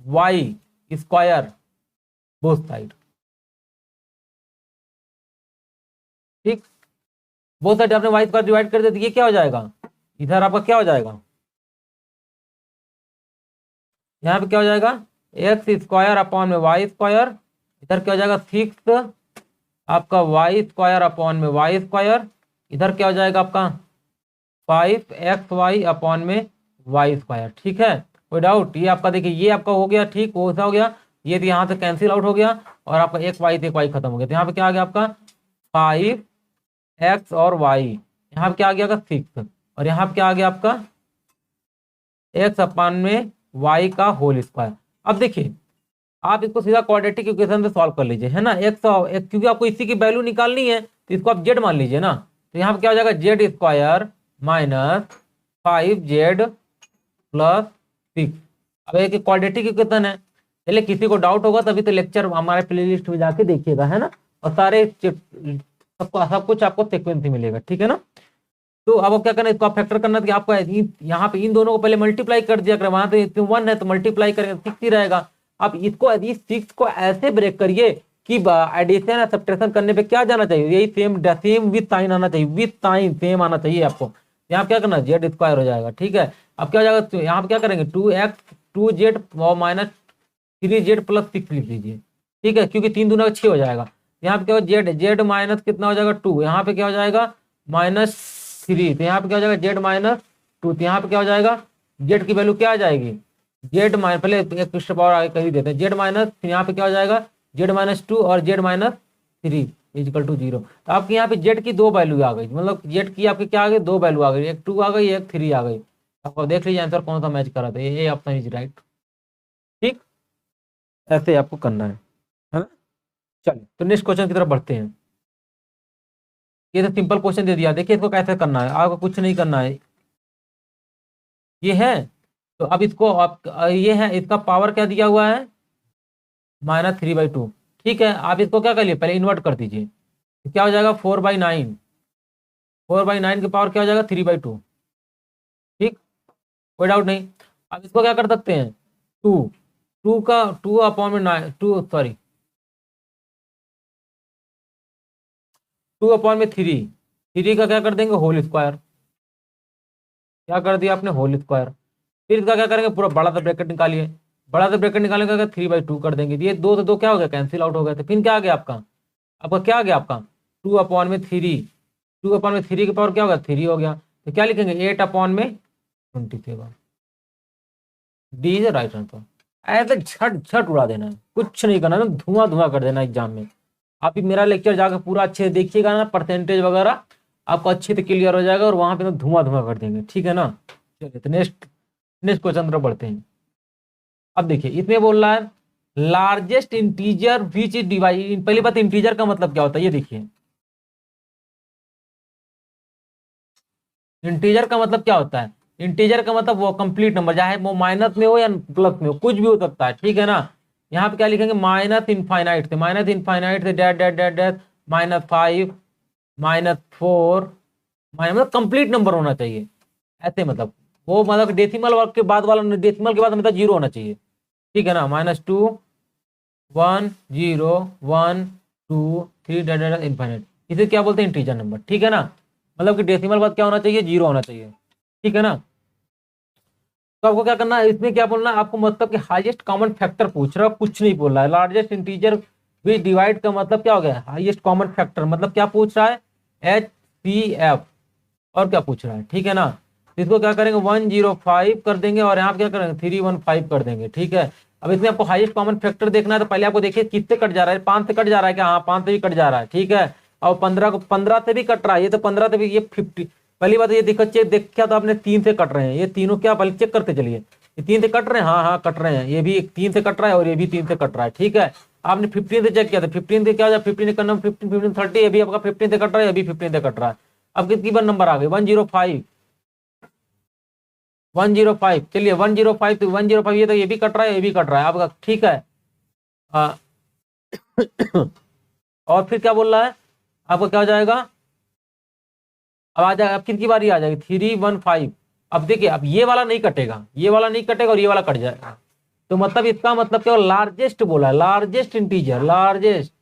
y², both side, ठीक। बोथ साइड आपने y² डिवाइड कर दिया, तो ये क्या हो जाएगा, इधर आपका क्या हो जाएगा, यहाँ पे क्या हो जाएगा, x² / इधर क्या हो जाएगा 6 आपका y² इधर क्या हो जाएगा आपका 5xy/y², ठीक है। कोई डाउट, ये आपका देखिए ये आपका हो गया, ठीक, वो हो गया, ये तो यहाँ से कैंसिल आउट हो गया, और आपका एक वाई से एक वाई खत्म हो गया, तो यहाँ पे क्या आ गया आपका 5x और y, यहाँ पे क्या आ गया आपका 6, और यहाँ पे क्या आ गया आपका x/y²। अब देखिए आप इसको सीधा क्वाड्रेटिक इक्वेशन से सॉल्व कर लीजिए, है ना। एक क्योंकि आपको इसी की वैल्यू निकालनी है तो इसको आप जेड मान लीजिए ना। तो यहाँ पे क्या हो जाएगा, Z square minus 5z plus 6। अब एक क्वाड्रेटिक इक्वेशन है, चलिए किसी को डाउट होगा तभी तो लेक्चर हमारे प्लेलिस्ट में जाके देखिएगा, है ना। और सारे सब कुछ आपको सीक्वेंस ही मिलेगा, ठीक है ना। तो अब क्या करना है, इसको आप फैक्टर करना है कि आपको यहाँ पे इन दोनों को पहले मल्टीप्लाई कर दिया करें, वहां तो 1 है तो मल्टीप्लाई करेंगे 6 ही रहेगा। अब इसको यदि 6 को ऐसे ब्रेक करिए कि एडिशन या सब्ट्रैक्शन करने पे क्या जाना चाहिए, यही सेम विथ साइन आना चाहिए, विथ साइन सेम आना चाहिए आपको। यहाँ क्या करना, जेड स्क्वायर हो जाएगा, ठीक है। अब क्या हो जाएगा, तो यहाँ पे क्या करेंगे 2z और माइनस 3z प्लस 6 लिख लीजिए, ठीक है, क्योंकि 3 दूना 6 हो जाएगा। यहाँ पे क्या हो, जेड माइनस कितना हो जाएगा 2, यहाँ पे क्या हो जाएगा -3, तो यहाँ पे क्या हो जाएगा जेड -2, तो यहाँ पे क्या हो जाएगा, जेड की वैल्यू क्या आ जाएगी, जेड माइनस, पहले एक स्टेप और आगे कर ही देते हैं, जेड माइनस, यहाँ पे क्या हो जाएगा z-2 और z-3 इक्वल टू 0। तो आपके यहाँ पे जेड की 2 वैल्यू आ गई, मतलब जेड की आपकी क्या आ गई, 2 वैल्यू आ गई, एक 2 आ गई, एक 3 आ गई। आपको देख लीजिए आंसर कौन सा मैच करा था, ये ऑप्शन इज राइट, ठीक। ऐसे आपको करना है ना। चलिए तो नेक्स्ट क्वेश्चन की तरफ बढ़ते हैं। ये तो सिंपल क्वेश्चन दे दिया, देखिए इसको कैसे करना है, आपको कुछ नहीं करना है, ये है। तो अब इसको आप, ये है, इसका पावर क्या दिया हुआ है -3/2, ठीक है। आप इसको क्या करिए, पहले इन्वर्ट कर दीजिए, तो क्या हो जाएगा 4/9, 4/9 की पावर क्या हो जाएगा 3/2, ठीक, कोई डाउट नहीं। अब इसको क्या कर सकते हैं, 2 2 का 2 अपॉन में 9, 2 सॉरी 2 अपॉन में 3 का क्या कर देंगे होल स्क्वायर, क्या कर दिया आपने होल स्क्वायर। फिर इसका क्या करेंगे, पूरा बड़ा सा ब्रैकेट निकालिए, बड़ा सा ब्रैकेट निकालेंगे का 3/2 कर देंगे, ये 2 से 2 क्या हो गया, कैंसिल आउट हो गया। तो फिर क्या आ गया आपका, आपका क्या आ गया आपका 2/3, 2/3 की पावर क्या होगा 3 हो गया। तो क्या लिखेंगे 8/27, डी इज राइट आंसर। ऐसे झट झट उड़ा देना है, कुछ नहीं करना है, धुआं धुआं कर देना एग्जाम में। आप भी मेरा लेक्चर जाकर पूरा अच्छे से देखिएगा ना, परसेंटेज वगैरह आपको अच्छे से क्लियर हो जाएगा, और वहां पे तो धुआं धुआं कर देंगे, ठीक है ना। चलिए तो नेक्स्ट नेक्स्ट क्वेश्चन तरफ बढ़ते हैं। अब देखिए इसमें बोल रहा है largest integer which is divide, पहली बात इंटीजर का मतलब क्या होता है, ये देखिए इंटीजर का मतलब क्या होता है, इंटीजर का मतलब वो कंप्लीट नंबर, चाहे वो माइनस में हो या प्लस में हो, कुछ भी हो सकता है, ठीक है ना। यहाँ पे क्या लिखेंगे -infinite say that that that that -5 -4 मतलब कंप्लीट नंबर होना चाहिए, ऐसे मतलब वो मतलब डेसिमल के बाद वाला, डेसिमल के बाद मतलब 0 होना चाहिए, ठीक है ना। -2 1 0 1 2 3 डैट डैट इनफाइनाइट, इसे क्या बोलते हैं इंटीजर नंबर, ठीक है ना। मतलब कि डेसिमल बाद क्या होना चाहिए 0 होना चाहिए, ठीक है ना। तो आपको क्या करना है, इसमें क्या बोलना है आपको, मतलब कि हाईएस्ट कॉमन फैक्टर पूछ रहा है, कुछ नहीं बोल रहा है। लार्जेस्ट इंटीजर विच डिवाइड का मतलब क्या हो गया, हाईएस्ट कॉमन फैक्टर मतलब क्या पूछ रहा है, HCF, और क्या पूछ रहा है, ठीक है ना। तो इसको क्या करेंगे 105 कर देंगे, और यहाँ पे क्या करेंगे 315 कर देंगे, ठीक है। अब इसमें आपको हाईएस्ट कॉमन फैक्टर देखना है, तो पहले आपको देखिए किससे कट जा रहा है, 5 से कट जा रहा है क्या, हाँ 5 से भी कट जा रहा है, ठीक है। और 15 से भी कट रहा है, ये तो 15 से भी, ये 50, पहली बात ये देखो, चेक देखा तो आपने 3 से कट रहे हैं, ये तीनों क्या पहले चेक करते चलिए, ये 3 से कट रहे हैं, हाँ हाँ कट रहे हैं, ये भी 3 से कट रहा है और ये भी 3 से कट रहा है, ठीक है। आपने 15 से चेक किया था, 15 से क्या हो जाए, 15 से करना 15 15 30, ये भी आपका 15 से कट रहा है, ये भी 15 से कट रहा है। अब कितनी बार नंबर आ गई 105, 105, चलिए 105 तो 105, ये तो ये भी कट रहा है, ये भी कट रहा है आपका, ठीक है। आ, और फिर क्या बोल रहा है आपको, क्या हो जाएगा, अब आ जाएगा, अब कितनी बारी आ जाएगी 315। अब देखिए अब ये वाला नहीं कटेगा, ये वाला नहीं कटेगा और ये वाला कट जाएगा, तो मतलब इसका मतलब क्या, लार्जेस्ट बोला है, लार्जेस्ट इंटीजर, लार्जेस्ट,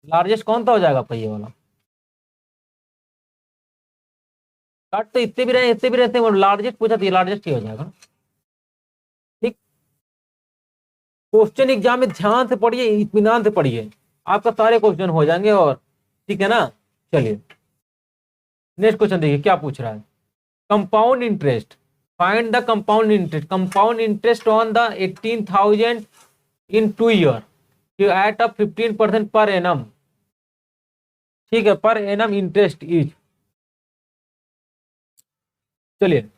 लार्जेस्ट कौन सा हो जाएगा आपका ये वाला, कट तो इतने भी रहे, इतने भी रहते, लार्जेस्ट पूछा तो ये लार्जेस्ट ही हो जाएगा, ठीक। क्वेश्चन एग्जाम में ध्यान से पढ़िए, इत्मीनान से पढ़िए, आपका सारे क्वेश्चन हो जाएंगे, और ठीक है ना। चलिए नेक्स्ट क्वेश्चन देखिए क्या पूछ रहा है, compound interest, find the compound interest, compound interest on the 18,000 in 2 year at a 15% per annum, ठीक है, पर एनम इंटरेस्ट इज, चलिए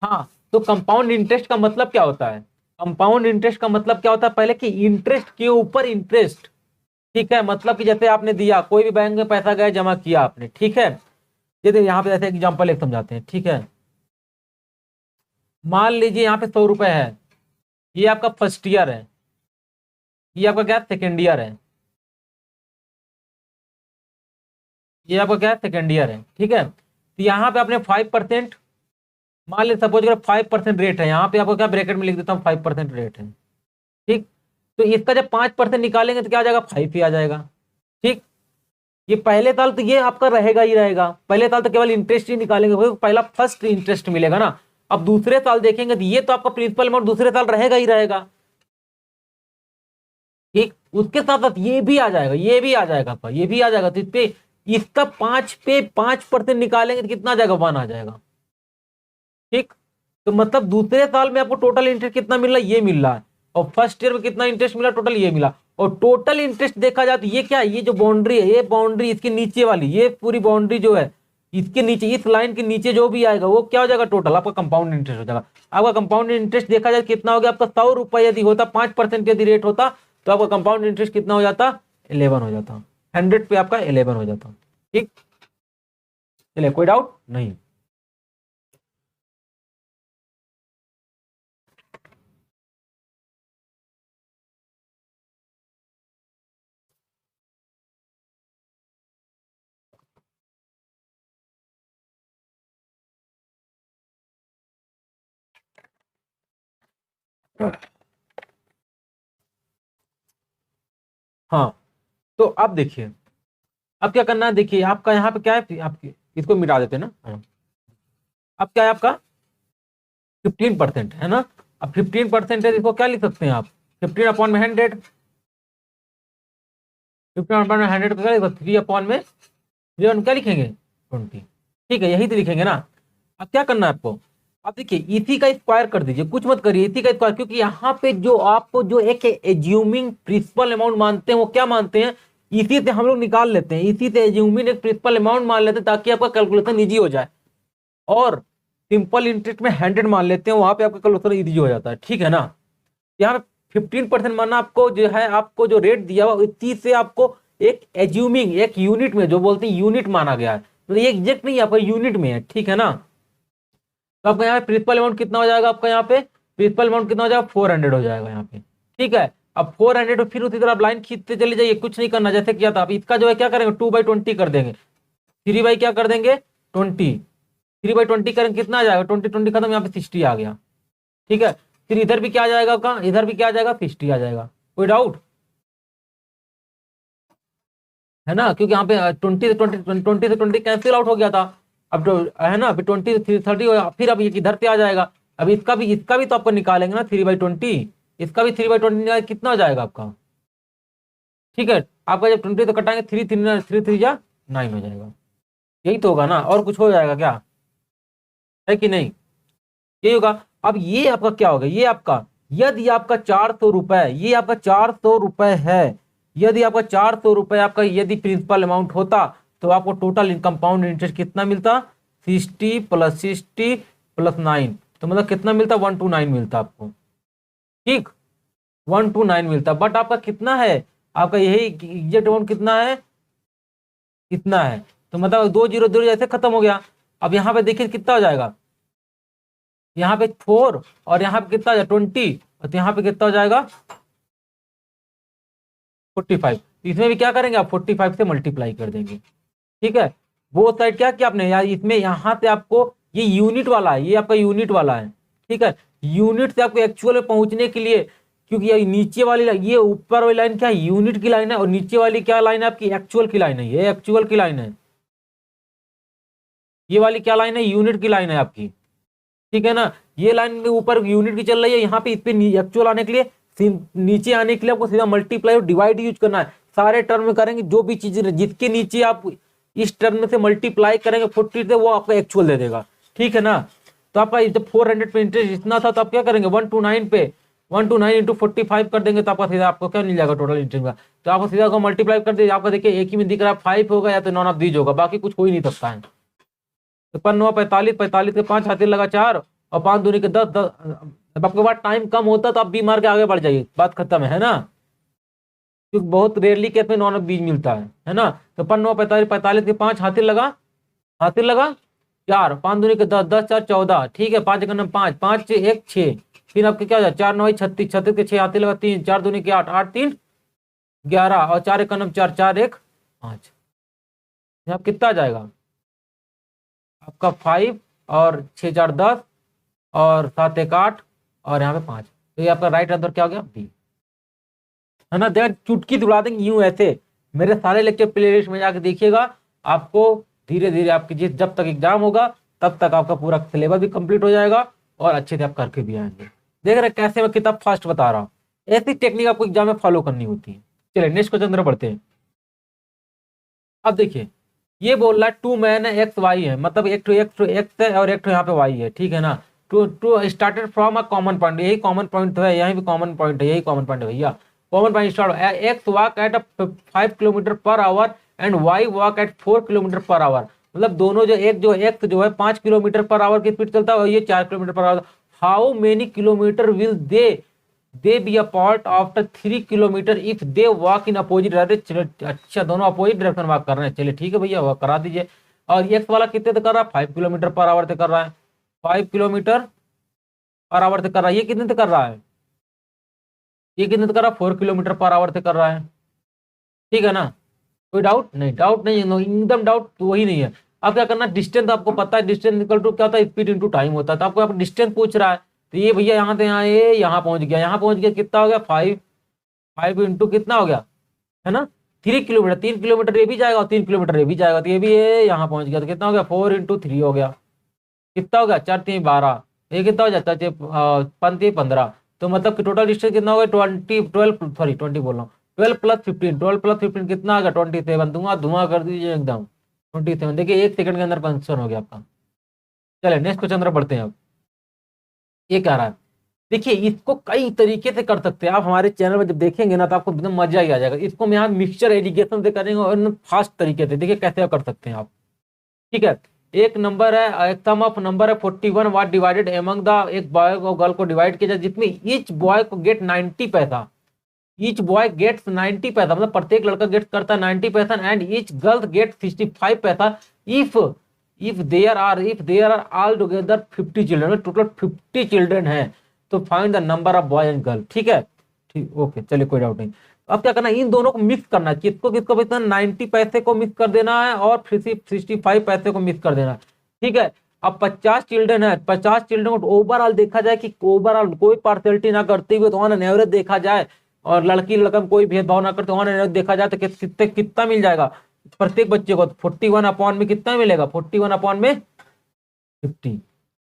हाँ तो कंपाउंड इंटरेस्ट का मतलब क्या होता है? कंपाउंड इंटरेस्ट का मतलब क्या होता है? पहले कि इंटरेस्ट के ऊपर इंटरेस्ट, ठीक है। मतलब कि जैसे आपने दिया, कोई भी बैंक में पैसा गया, जमा किया आपने, ठीक है। जैसे यहाँ पे जैसे एग्जांपल एक समझाते हैं, ठीक है। मान लीजिए यहाँ पे 100 रुपए है, ये आपका फर्स्ट ईयर है, ये आपका क्या सेकेंड ईयर है, ये आपका क्या सेकेंड ईयर है, ठीक है। तो यहाँ पे आपने 5%, मान लीजिए सपोज अगर 5% रेट है, यहाँ पे आपको क्या ब्रैकेट में लिख देता हूँ 5% रेट है, ठीक। तो इसका जब 5% निकालेंगे तो क्या आ जाएगा? 5 ही आ जाएगा, ठीक। ये पहले साल तो ये आपका रहेगा ही रहेगा, पहले साल तो केवल इंटरेस्ट ही निकालेंगे, पहला फर्स्ट इंटरेस्ट मिलेगा ना। अब दूसरे साल देखेंगे तो ये तो आपका प्रिंसिपल अमाउंट दूसरे साल रहेगा ही रहेगा, ठीक। उसके साथ साथ ये भी आ जाएगा, ये भी आ जाएगा आपका, ये भी आ जाएगा। तो इस पे इसका 5 पे 5% निकालेंगे तो कितना आ जाएगा? 1 आ जाएगा, ठीक। तो मतलब दूसरे साल में आपको टोटल इंटरेस्ट कितना मिल रहा है? ये मिल रहा है। और फर्स्ट ईयर में कितना इंटरेस्ट मिला? टोटल ये मिला। और टोटल इंटरेस्ट देखा जाए तो ये क्या है? ये जो बाउंड्री है, ये बाउंड्री इसके नीचे वाली, ये पूरी बाउंड्री जो है इसके नीचे, इस लाइन के नीचे जो भी आएगा वो क्या हो जाएगा? टोटल आपका कंपाउंड इंटरेस्ट हो जाएगा। आपका कंपाउंड इंटरेस्ट देखा जाए कितना हो गया आपका? 100 रुपए यदि होता, 5% यदि रेट होता, तो आपका कंपाउंड इंटरेस्ट कितना हो जाता? 11 हो जाता। 100 पे आपका 11 हो जाता, ठीक। चलिए, कोई डाउट नहीं। हाँ, तो अब देखिए, अब क्या करना है, देखिए आपका यहाँ पे क्या है, आपके इसको मिटा देते हैं ना। हाँ। अब क्या है आपका? 15% है ना। अब 15% है, इसको क्या लिख सकते हैं आप? 15/100, 15/100 का क्या लिख सकते? 3/3 क्या लिखेंगे? 20, ठीक है, यही तो लिखेंगे ना। अब क्या करना है आपको? अब देखिए, इसी का स्क्वायर कर दीजिए, कुछ मत करिए, इसी का स्क्वायर, क्योंकि यहाँ पे जो आपको जो एक एज्यूमिंग प्रिंसिपल अमाउंट मानते हैं, वो क्या मानते हैं? इसी से हम लोग निकाल लेते हैं, इसी से एज्यूमिंग एक प्रिंसिपल अमाउंट मान लेते हैं, ताकि आपका कैलकुलेशन ईजी हो जाए। और सिंपल इंटरेस्ट में 100 मान लेते हैं, वहां पे आपका कैलकुलेशन ईजी हो जाता है, ठीक है ना। यहाँ पे 15% मानना, आपको जो है, आपको जो रेट दिया हुआ इसी से आपको एक एज्यूमिंग, एक यूनिट में, जो बोलते हैं यूनिट माना गया है, तो ये एग्जैक्ट नहीं है, आपका यूनिट में है, ठीक है ना। तो आपका यहाँ पे प्रिंसिपल अमाउंट कितना हो जाएगा? आपका यहाँ पे प्रिंसिपल अमाउंट कितना हो जाएगा? 400 हो जाएगा यहाँ पे, ठीक है। अब 400, फिर उसी तरह आप लाइन खींचते चले जाइए, कुछ नहीं करना, जैसे किया था। अब इसका जो है क्या करेंगे? 2/20 कर देंगे, 3 क्या कर देंगे? 20, 3/20 करेंगे, कितना आ जाएगा? 20 खत्म, यहाँ पे 60 आ गया, ठीक है। फिर इधर भी क्या आ जाएगा आपका? इधर भी क्या आ जाएगा? 60 आ जाएगा। कोई डाउट है ना? क्योंकि यहाँ पे 20 से 20 कैंसिल आउट हो गया था। अब तो है ना, फिर 20 से 30 हो, फिर अब ये किधर पे आ जाएगा? अब इसका भी तो आपको निकालेंगे ना, 3/20। इसका भी 3/20 कितना हो जाएगा आपका? ठीक है, आपका जब 20 तो कटाएंगे, 3 3 जा 9 हो जाएगा। यही तो होगा ना, और कुछ हो जाएगा क्या? है कि नहीं? यही होगा। अब ये आपका क्या होगा? ये आपका, यदि आपका 400 रुपए, ये आपका 400 रुपए है, यदि आपका 400 रुपए आपका यदि प्रिंसिपल अमाउंट होता, तो आपको टोटल कंपाउंड इंटरेस्ट कितना मिलता? 60 + 60 + 9, तो मतलब कितना मिलता? 129 मिलता आपको, ठीक। 129 मिलता, बट आपका कितना है? आपका यही एग्जैक्ट अमाउंट कितना है? कितना है? तो मतलब 2 0 0 जैसे खत्म हो गया। अब यहाँ पे देखिए कितना हो जाएगा, यहाँ पे 4, और यहाँ पे कितना हो जाएगा? 20, और यहाँ पे कितना हो जाएगा? 45। इसमें भी क्या करेंगे आप? 45 से मल्टीप्लाई कर देंगे, ठीक है। वो साइड क्या किया आपने यार, इसमें यहाँ से आपको ये यूनिट वाला है, ये आपका यूनिट वाला है, ठीक है। यूनिट से आपको एक्चुअल में पहुंचने के लिए, क्योंकि ये नीचे वाली ये ऊपर वाली लाइन क्या है? यूनिट की लाइन है, और नीचे वाली क्या लाइन है आपकी? एक्चुअल की लाइन है, ये एक्चुअल की लाइन है। ये वाली क्या लाइन है? यूनिट की लाइन है आपकी, ठीक है ना। ये लाइन ऊपर यूनिट की चल रही है, यहाँ पे इस पे एक्चुअल आने के लिए, नीचे आने के लिए आपको सीधा मल्टीप्लाई और डिवाइड यूज करना है। सारे टर्म में करेंगे, जो भी चीज जिसके नीचे आप इस टर्म में से मल्टीप्लाई करेंगे 40 से, वो आपका एक्चुअल दे देगा, ठीक है ना। तो आपका जब 400 पे इंटरेस्ट इतना था, तो आप क्या करेंगे? 129 पे 129 इंटू 45 कर देंगे, तो आपका सीधा आपको क्या मिल जाएगा? टोटल इंटरेस्ट का। तो आपको सीधा मल्टीप्लाई कर दीजिए, आपका देखिए एक ही में दिख रहा है 5 होगा, या तो नॉन ऑफ दीज होगा, बाकी कुछ हो ही नहीं सकता है। तो 5 9 45, 45 के 5 हाथे लगा 4, और 5 दूनी के 10, 10। अब आपके पास टाइम कम होता तो आप बी मार के आगे बढ़ जाइए, बात खत्म है ना, क्योंकि बहुत रेयरली केस में नॉन बी मिलता है ना। तो 5 9 45, 45 के 5 हासिल लगा, हासिल लगा 4, 5 दूनी के 10, 10 4 14, ठीक है। 5 1 5, 5 1 6, फिर आपके क्या हो जाए 4 9 36, 36 के 6 हासिल लगा 3, 4 दूनी के 8, 8 3 11, और 4 1 4, 4 1 5। आप कितना आ जाएगा आपका 5, और 6 4 10, और 7 1 8, और यहाँ पे 5। तो ये आपका राइट आंसर क्या हो गया, बी, है ना। देखा, चुटकी दिला देंगे यूं ऐसे। मेरे सारे लेक्चर प्लेलिस्ट में जाके देखिएगा, आपको धीरे धीरे आपकी जब तक एग्जाम होगा तब तक आपका पूरा सिलेबस भी कंप्लीट हो जाएगा और अच्छे से आप करके भी आएंगे। देख रहे कैसे मैं कितना फास्ट बता रहा हूँ। ऐसी टेक्निक आपको एग्जाम में फॉलो करनी होती है। चलिए नेक्स्ट क्वेश्चन तरफ बढ़ते हैं। अब देखिए, ये बोल रहा है 2 मैन है, एक्स वाई है, मतलब एक तो एक्स है और एक तो यहाँ पे वाई है, ठीक है ना। Two two started from a common point, यही कॉमन पॉइंट तो है, यहीं भी कॉमन पॉइंट है, यही कॉमन पॉइंट है भैया। Common point start, X walk at 5 kilometre per hour and Y walk at 4 kilometre per hour. मतलब दोनों जो एक्स जो है 5 किलोमीटर पर आवर की स्पीड चलता है और ये 4 kilometre per our. How many kilometre will they B apart after 3 kilometre if they walk in opposite direction. अच्छा, दोनों अपोजिट डायरेक्शन वॉक कर रहे हैं, चलिए ठीक है भैया, वॉक करा दीजिए। और एक्स वाला कितने से कर रहा है, 5 किलोमीटर पर आवर से कर रहा है, 5 किलोमीटर पर आवर से कर रहा है। ये कितने से कर रहा है, ये कितने से कर रहा है, 4 किलोमीटर पर आवर से कर रहा है, ठीक है ना। कोई डाउट नहीं, डाउट नहीं, एकदम डाउट तो वही नहीं है। अब क्या करना, डिस्टेंस आपको पता है, डिस्टेंस इक्वल टू क्या होता है, स्पीड इंटू टाइम होता है। तो आपको डिस्टेंस पूछ रहा है, तो ये भैया यहाँ से यहाँ, ये यहाँ पहुंच गया, यहाँ पहुंच गया, कितना हो गया 5, 5 इंटू कितना हो गया, है ना 3 किलोमीटर, 3 किलोमीटर ये भी जाएगा और 3 किलोमीटर ये भी जाएगा, तो ये भी ये यहाँ पहुंच गया, तो कितना हो गया 4 इंटू 3 हो गया, कितना हो गया 4 3 12, ये कितना हो जाता है 5 15। तो मतलब कि टोटल डिस्टेंस कितना हो गया 20 बोल रहा हूँ, 12 प्लस 15, 12 प्लस 15 कितना आ गया 27। धुआं कर दीजिए एकदम 27। देखिए 1 सेकंड के अंदर आंसर हो गया आपका। चलिए नेक्स्ट क्वेश्चन तरफ बढ़ते हैं। अब ये कह रहा है, देखिए इसको कई तरीके से कर सकते हैं आप, हमारे चैनल में जब देखेंगे ना तो आपको एकदम मजा ही आ जाएगा। इसको हम यहाँ मिक्सचर एजुकेशन से करेंगे और फास्ट तरीके से, देखिए कैसे कर सकते हैं आप, ठीक है। एक नंबर है, एक सम ऑफ नंबर है 41 वाट डिवाइडेड एमंग द, एक बॉय और गर्ल को डिवाइड किया जाए जिसमें ईच बॉय को गेट 90 पैसा, ईच बॉय गेट्स 90 पैसा, मतलब प्रत्येक लड़का गेट करता है 90 पैसा, एंड ईच गर्ल गेट 65 पैसा if there are altogether 50 children, total 50 children है, तो find the number of boy and girl, ठीक है, ठीक ओके, चलिए कोई डाउट नहीं। अब क्या करना है, इन दोनों को मिक्स करना है, किसको किसको कितना 90 पैसे को मिक्स कर देना है और फिर 65 पैसे को मिक्स कर देना है, ठीक है। अब 50 चिल्ड्रन है, 50 चिल्ड्रन को ओवरऑल देखा जाए कि ओवरऑल कोई पार्सलिटी ना करते हुए तो ऑन एवरेज देखा जाए, और लड़की लड़का में कोई भेदभाव ना करते ऑन एवरेज देखा जाए तो कितने कितना मिल जाएगा प्रत्येक बच्चे को, 41 अपॉन में कितना मिलेगा, 41 अपॉन में 50,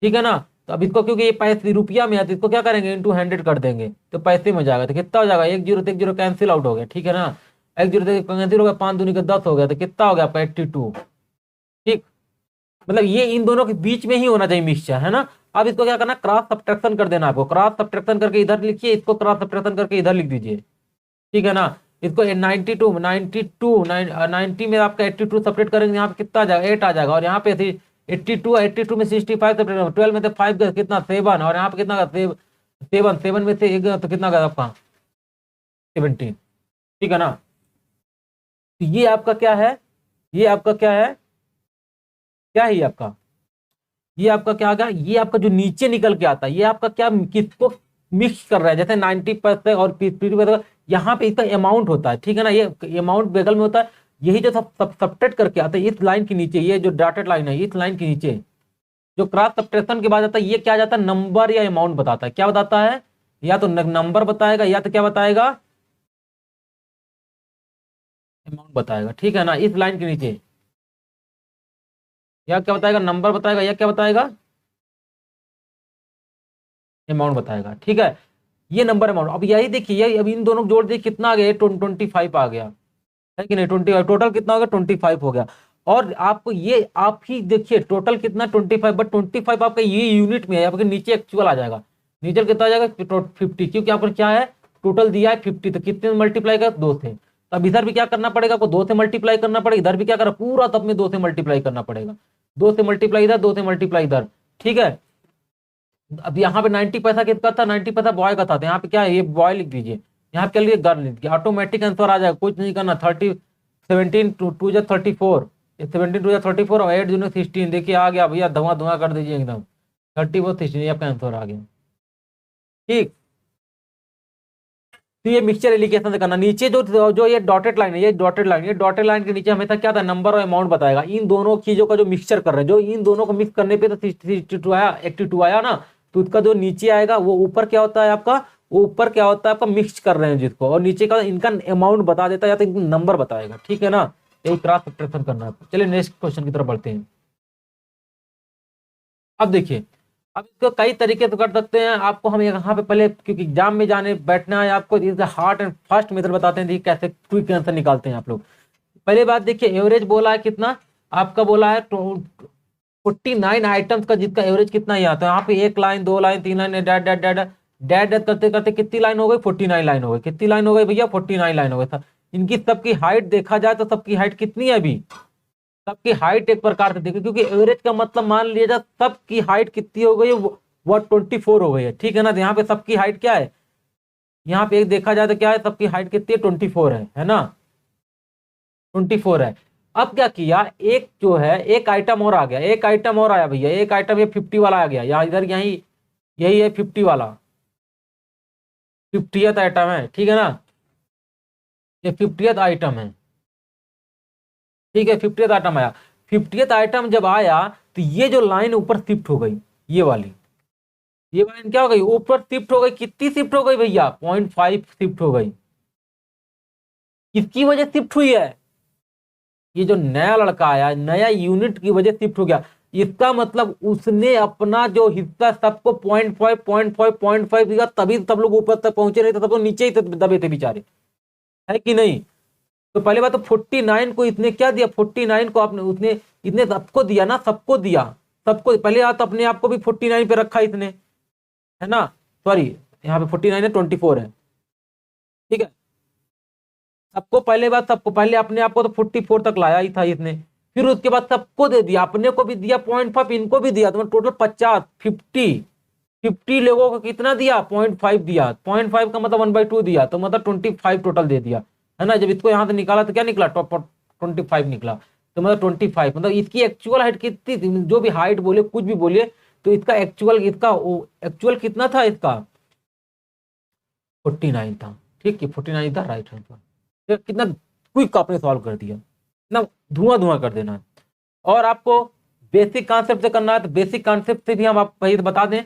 ठीक है ना। तो अब इसको क्योंकि ये पैसे रुपया में है तो इसको क्या करेंगे इंटू 100 कर देंगे, तो पैसे में जाएगा, तो कितना हो जाएगा 1 0 से 1 0 कैंसिल आउट हो गया, ठीक है ना। 1 0 से कैंसिल हो गया, 5 दूनी का 10 हो गया, तो कितना हो गया आपका 82, ठीक। मतलब ये इन दोनों के बीच में ही होना चाहिए मिक्सचर, है ना। अब इसको क्या करना, क्रॉस सब्ट्रैक्शन कर देना आपको, क्रॉस सब्ट्रैक्शन करके इधर लिखिए, इसको क्रॉस सब्ट्रैक्शन करके इधर लिख दीजिए, ठीक है ना। इसको 90 में आपका 82 सेपरेट करेंगे, यहाँ पे कितना आ जाएगा 8 आ जाएगा, और यहाँ पे 82 में 65 सेपरेट, 12 में से 5 गया कितना 7, और यहाँ पे कितना 7 में से 1 गया तो कितना गया आपका 17, ठीक है ना। तो ये आपका क्या है, ये आपका क्या है, क्या है ये आपका, ये आपका क्या आ गया, ये आपका जो नीचे निकल के आता है ये आपका क्या, किसको मिक्स कर रहा है, जैसे 90% और 50%, यहाँ पे इसका अमाउंट होता है, ठीक है ना। ये अमाउंट बगल में होता है, यही जो सब्ट्रैक्ट करके आता है इस लाइन के नीचे, ये जो डॉटेड लाइन है इस लाइन के नीचे जो क्रॉस सब्ट्रैक्शन के बाद आता है, ये क्या जाता है नंबर या अमाउंट बताता है, क्या बताता है, या तो नंबर बताएगा या तो क्या बताएगा अमाउंट बताएगा, ठीक है ना। इस लाइन के नीचे या क्या बताएगा नंबर बताएगा या क्या बताएगा अमाउंट बताएगा, ठीक है। ये नंबर अमाउंट, अब यही देखिए अब इन दोनों को जोड़ देखिए कितना आ गया 25 आ गया, है कि नहीं, 25 टोटल कितना हो गया 25 हो गया। और आपको ये आप ही देखिए टोटल कितना 25, बट 25 आपका ये यूनिट में है, आपके नीचे एक्चुअल आ जाएगा, नीचे कितना आ जाएगा 50, क्योंकि आपको क्या है टोटल दिया है 50, तो कितने मल्टीप्लाई कर 2 से, तो अब इधर भी क्या करना पड़ेगा आपको 2 से मल्टीप्लाई करना पड़ेगा, इधर भी क्या करा पूरा तब में 2 से मल्टीप्लाई करना पड़ेगा, 2 से मल्टीप्लाई इधर 2 से मल्टीप्लाई इधर, ठीक है। अब यहाँ पे 90 पैसा किसका था, 90 पैसा बॉय का था, तो यहाँ पे क्या है, ये बॉय लिख दीजिए, यहाँ पे क्या लिए गर्ल लिख दिया, ऑटोमेटिक आंसर आ जाएगा, कुछ नहीं करना। 30 17 टू जा 34, 17 टू जा 34 और 8 दूनी 16, देखिए आ गया भैया, धुआं धुआं कर दीजिए एकदम, 34 16 आपका आंसर आ गया। ठीक, तो ये मिक्सचर एलिगेशन से करना। नीचे जो जो ये डॉटेड लाइन है, ये डॉटेड लाइन, ये डॉटेड लाइन के नीचे हमेशा क्या था, नंबर और अमाउंट बताएगा। इन दोनों चीजों का जो मिक्सचर कर रहे हैं, जो इन दोनों को मिक्स करने पे तो 62 आया, 82 आया ना, तो उसका जो नीचे आएगा वो ऊपर क्या होता है आपका, वो ऊपर क्या होता है आपका, मिक्स कर रहे हैं जिसको, और नीचे का इनका अमाउंट बता देता है या तो इनका नंबर बताएगा। ठीक है ना, यही क्रॉस सब्ट्रैक्शन करना है। चलिए नेक्स्ट क्वेश्चन की तरफ बढ़ते हैं। अब देखिए, अब इसको कई तरीके से कर सकते हैं। आपको हम यहाँ पे पहले, क्योंकि एग्जाम में जाने बैठना है आपको, is hard and fast method बताते हैं, देखिए कैसे क्विक आंसर निकालते हैं आप लोग। पहले बात देखिए, एवरेज बोला है कितना, आपका बोला है 49 आइटम्स का, जिसका एवरेज कितना ही आता है। यहाँ पे 1 line 2 line 3 line dad dad dad dad dad करते करते कितनी लाइन हो गई, 49 लाइन हो गई। कितनी लाइन हो गई भैया, 49 लाइन हो गई। इनकी सबकी हाइट देखा जाए तो सबकी हाइट कितनी है अभी, सबकी हाइट एक प्रकार से देखिए, क्योंकि एवरेज का मतलब मान लिया जाए सबकी हाइट कितनी हो गई है, वो 24 हो गई है। ठीक है ना, तो यहाँ पे सबकी हाइट क्या है, यहाँ पे एक देखा जाए तो क्या है, सबकी हाइट कितनी है, 24 है ना, 24 है। अब क्या किया, एक जो है एक आइटम और आ गया, एक आइटम और आया भैया, एक आइटम ये 50 वाला आ गया, यहाँ इधर यही यही है 50 वाला, 50th आइटम है। ठीक है ना, ये 50th आइटम है। ठीक है, 50th आइटम आया। 50th आइटम जब आया तो ये जो लाइन ऊपर शिफ्ट हो गई, ये वाली, ये लाइन क्या हो गई, ऊपर शिफ्ट हो गई। कितनी शिफ्ट हो गई भैया, 0.5 शिफ्ट हो गई। किसकी वजह शिफ्ट हुई है, ये जो नया लड़का आया, नया यूनिट की वजह शिफ्ट हो गया। इसका मतलब उसने अपना जो हिस्सा सबको 0.5 दिया, तभी सब लोग ऊपर तक पहुंचे, नहीं तो सब लोग नीचे ही दबे थे बेचारे, है कि नहीं। तो पहले बात तो 49 को इसने क्या दिया, 49 को आपने उसने इसने सबको दिया ना, सबको दिया, सबको। पहले बात अपने आप को भी 49 पे रखा इसने, है ना, सॉरी यहाँ पे 49 है, 24 है। ठीक है, सबको पहले बात, सबको पहले अपने आप को तो 44 तक लाया ही था इसने, फिर उसके बाद सबको दे दिया, अपने को भी दिया 0.5, इनको भी दिया, तो टोटल 50 लोगों को कितना दिया, 0.5 दिया। 0.5 का मतलब 1/2 दिया, तो मतलब 25 टोटल दे दिया, है ना। जब इसको यहाँ से निकाला तो क्या निकला, 25 निकला, तो मतलब 25, मतलब इसकी एक्चुअल हाइट कितनी थी, जो भी हाइट बोले कुछ भी बोलिए, तो इसका एक्चुअल कितना था, इसका 49 था। ठीक है, 49 था राइट आंसर। कितना क्विक आपने सॉल्व कर दिया, ना धुआं धुआं कर देना है। और आपको बेसिक कॉन्सेप्ट से करना है, तो बेसिक कॉन्सेप्ट से भी हम आपको पहले बता दें,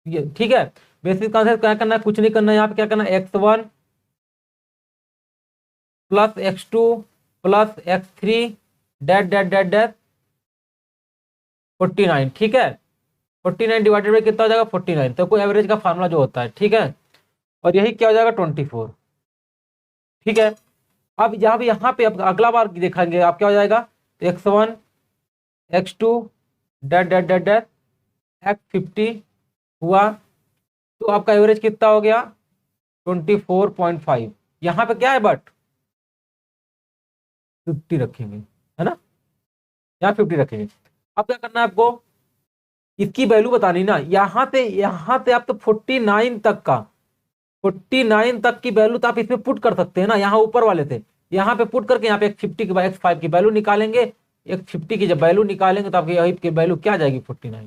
ये ठीक है। बेसिक कॉन्सेप्ट क्या करना है, कुछ नहीं करना है, यहाँ पे क्या करना है, x1 plus x2 plus x3 that that that that 49। ठीक है, 49 डिवाइडेड बाई कितना हो जाएगा, 49, तो कोई एवरेज का फार्मूला जो होता है। ठीक है, और यही क्या हो जाएगा, 24। ठीक है, अब यहाँ पे अगला बार देखेंगे आप क्या हो जाएगा, x1 x2 that that that that x50 हुआ, तो आपका एवरेज कितना हो गया, 24.5। यहाँ पे क्या है, बट 50 रखेंगे, है ना, यहाँ 50 रखेंगे। अब क्या करना है आपको, इसकी वैल्यू बतानी ना, यहाँ से आप तो 49 तक का, 49 तक की वैल्यू तो आप इसमें पुट कर सकते हैं ना, यहाँ ऊपर वाले थे, यहाँ पे पुट करके यहाँ पे x50 की x5 की वैल्यू निकालेंगे। x50 की जब वैल्यू निकालेंगे तो आपकी यही की वैल्यू क्या आ जाएगी, 49।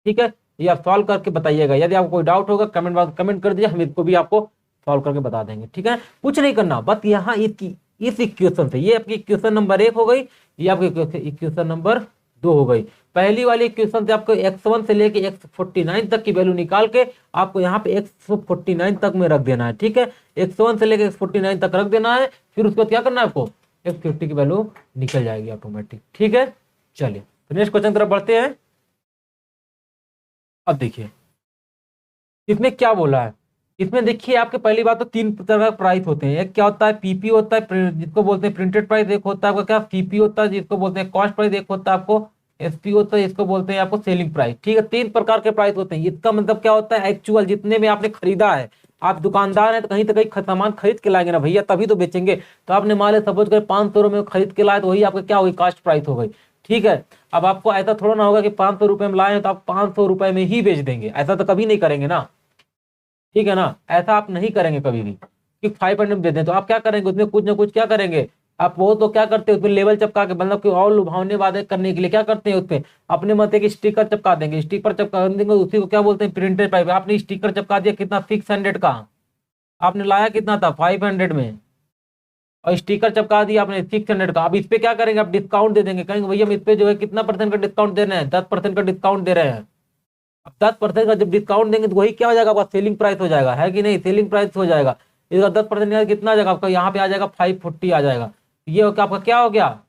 ठीक है, ये आप सॉल्व करके बताइएगा। यदि आपको कोई डाउट होगा कमेंट बॉक्स कमेंट कर दीजिए, हम इसको भी आपको सॉल्व करके बता देंगे। ठीक है, कुछ नहीं करना, बस यहाँ इस इक्वेशन से, ये आपकी इक्वेशन नंबर 1 हो गई, ये आपकी इक्वेशन नंबर 2 हो गई। पहली वाली इक्वेशन से आपको x1 से लेके x49 तक की वैल्यू निकाल के आपको यहाँ पे x49 तक में रख देना है। ठीक है, x1 से लेके x49 तक रख देना है, फिर उसके बाद क्या करना है आपको, x50 की वैल्यू निकल जाएगी ऑटोमेटिक। ठीक है, चलिए तो नेक्स्ट क्वेश्चन की तरफ बढ़ते हैं। अब देखिए इसमें क्या बोला है, इसमें देखिए आपके पहली बात तो 3 तरह का प्राइस होते हैं। एक क्या होता है, पीपी होता है जिसको बोलते हैं प्रिंटेड प्राइस, एक होता है आपका क्या सीपी होता है जिसको बोलते हैं कॉस्ट प्राइस, एक होता है आपको एसपी होता है जिसको बोलते हैं आपको सेलिंग प्राइस। ठीक है, 3 प्रकार के प्राइस होते हैं। इसका मतलब क्या होता है, एक्चुअल जितने में आपने खरीदा है, आप दुकानदार हैं तो कहीं तो कहीं सामान खरीद के लाएंगे ना भैया, तभी तो बेचेंगे। तो आपने मान लिया सपोज कर 500 में खरीद के लाए, तो वही आपका क्या होगी, कास्ट प्राइस हो गई। ठीक है। अब आपको ऐसा थोड़ा ना होगा कि 500 रुपए में लाए तो आप 500 रुपए में ही बेच देंगे, ऐसा तो कभी नहीं करेंगे ना, ठीक है ना, ऐसा आप नहीं करेंगे कभी भी कि 500 में दे दें। तो आप क्या करेंगे, उसमें कुछ ना कुछ क्या करेंगे आप, वो तो क्या करते हैं उसमें लेवल चिपका के, मतलब कि और लुभावने वादे करने के लिए क्या करते हैं उसपे अपने मत एक स्टिकर चिपका देंगे, स्टिकर चिपका देंगे, उसी को क्या बोलते हैं प्रिंटेड पाइप। आपने स्टिकर चिपका दिया कितना, 600 का, आपने लाया कितना था 500 में, और स्टिकर चिपका दिया आपने 600 का। अब इस पे क्या करेंगे, आप डिस्काउंट दे देंगे, कहेंगे भैया हम इस पे जो है कितना परसेंट का डिस्काउंट दे रहे हैं, 10% का डिस्काउंट दे रहे हैं। अब 10% का जब डिस्काउंट देंगे तो वही क्या हो जाएगा, आपका सेलिंग प्राइस हो जाएगा, है कि नहीं, सेलिंग प्राइस हो जाएगा। इसका 10% कितना आ जाएगा आपका, यहाँ पे आ जाएगा 540 आ जाएगा। ये आपका क्या हो गया,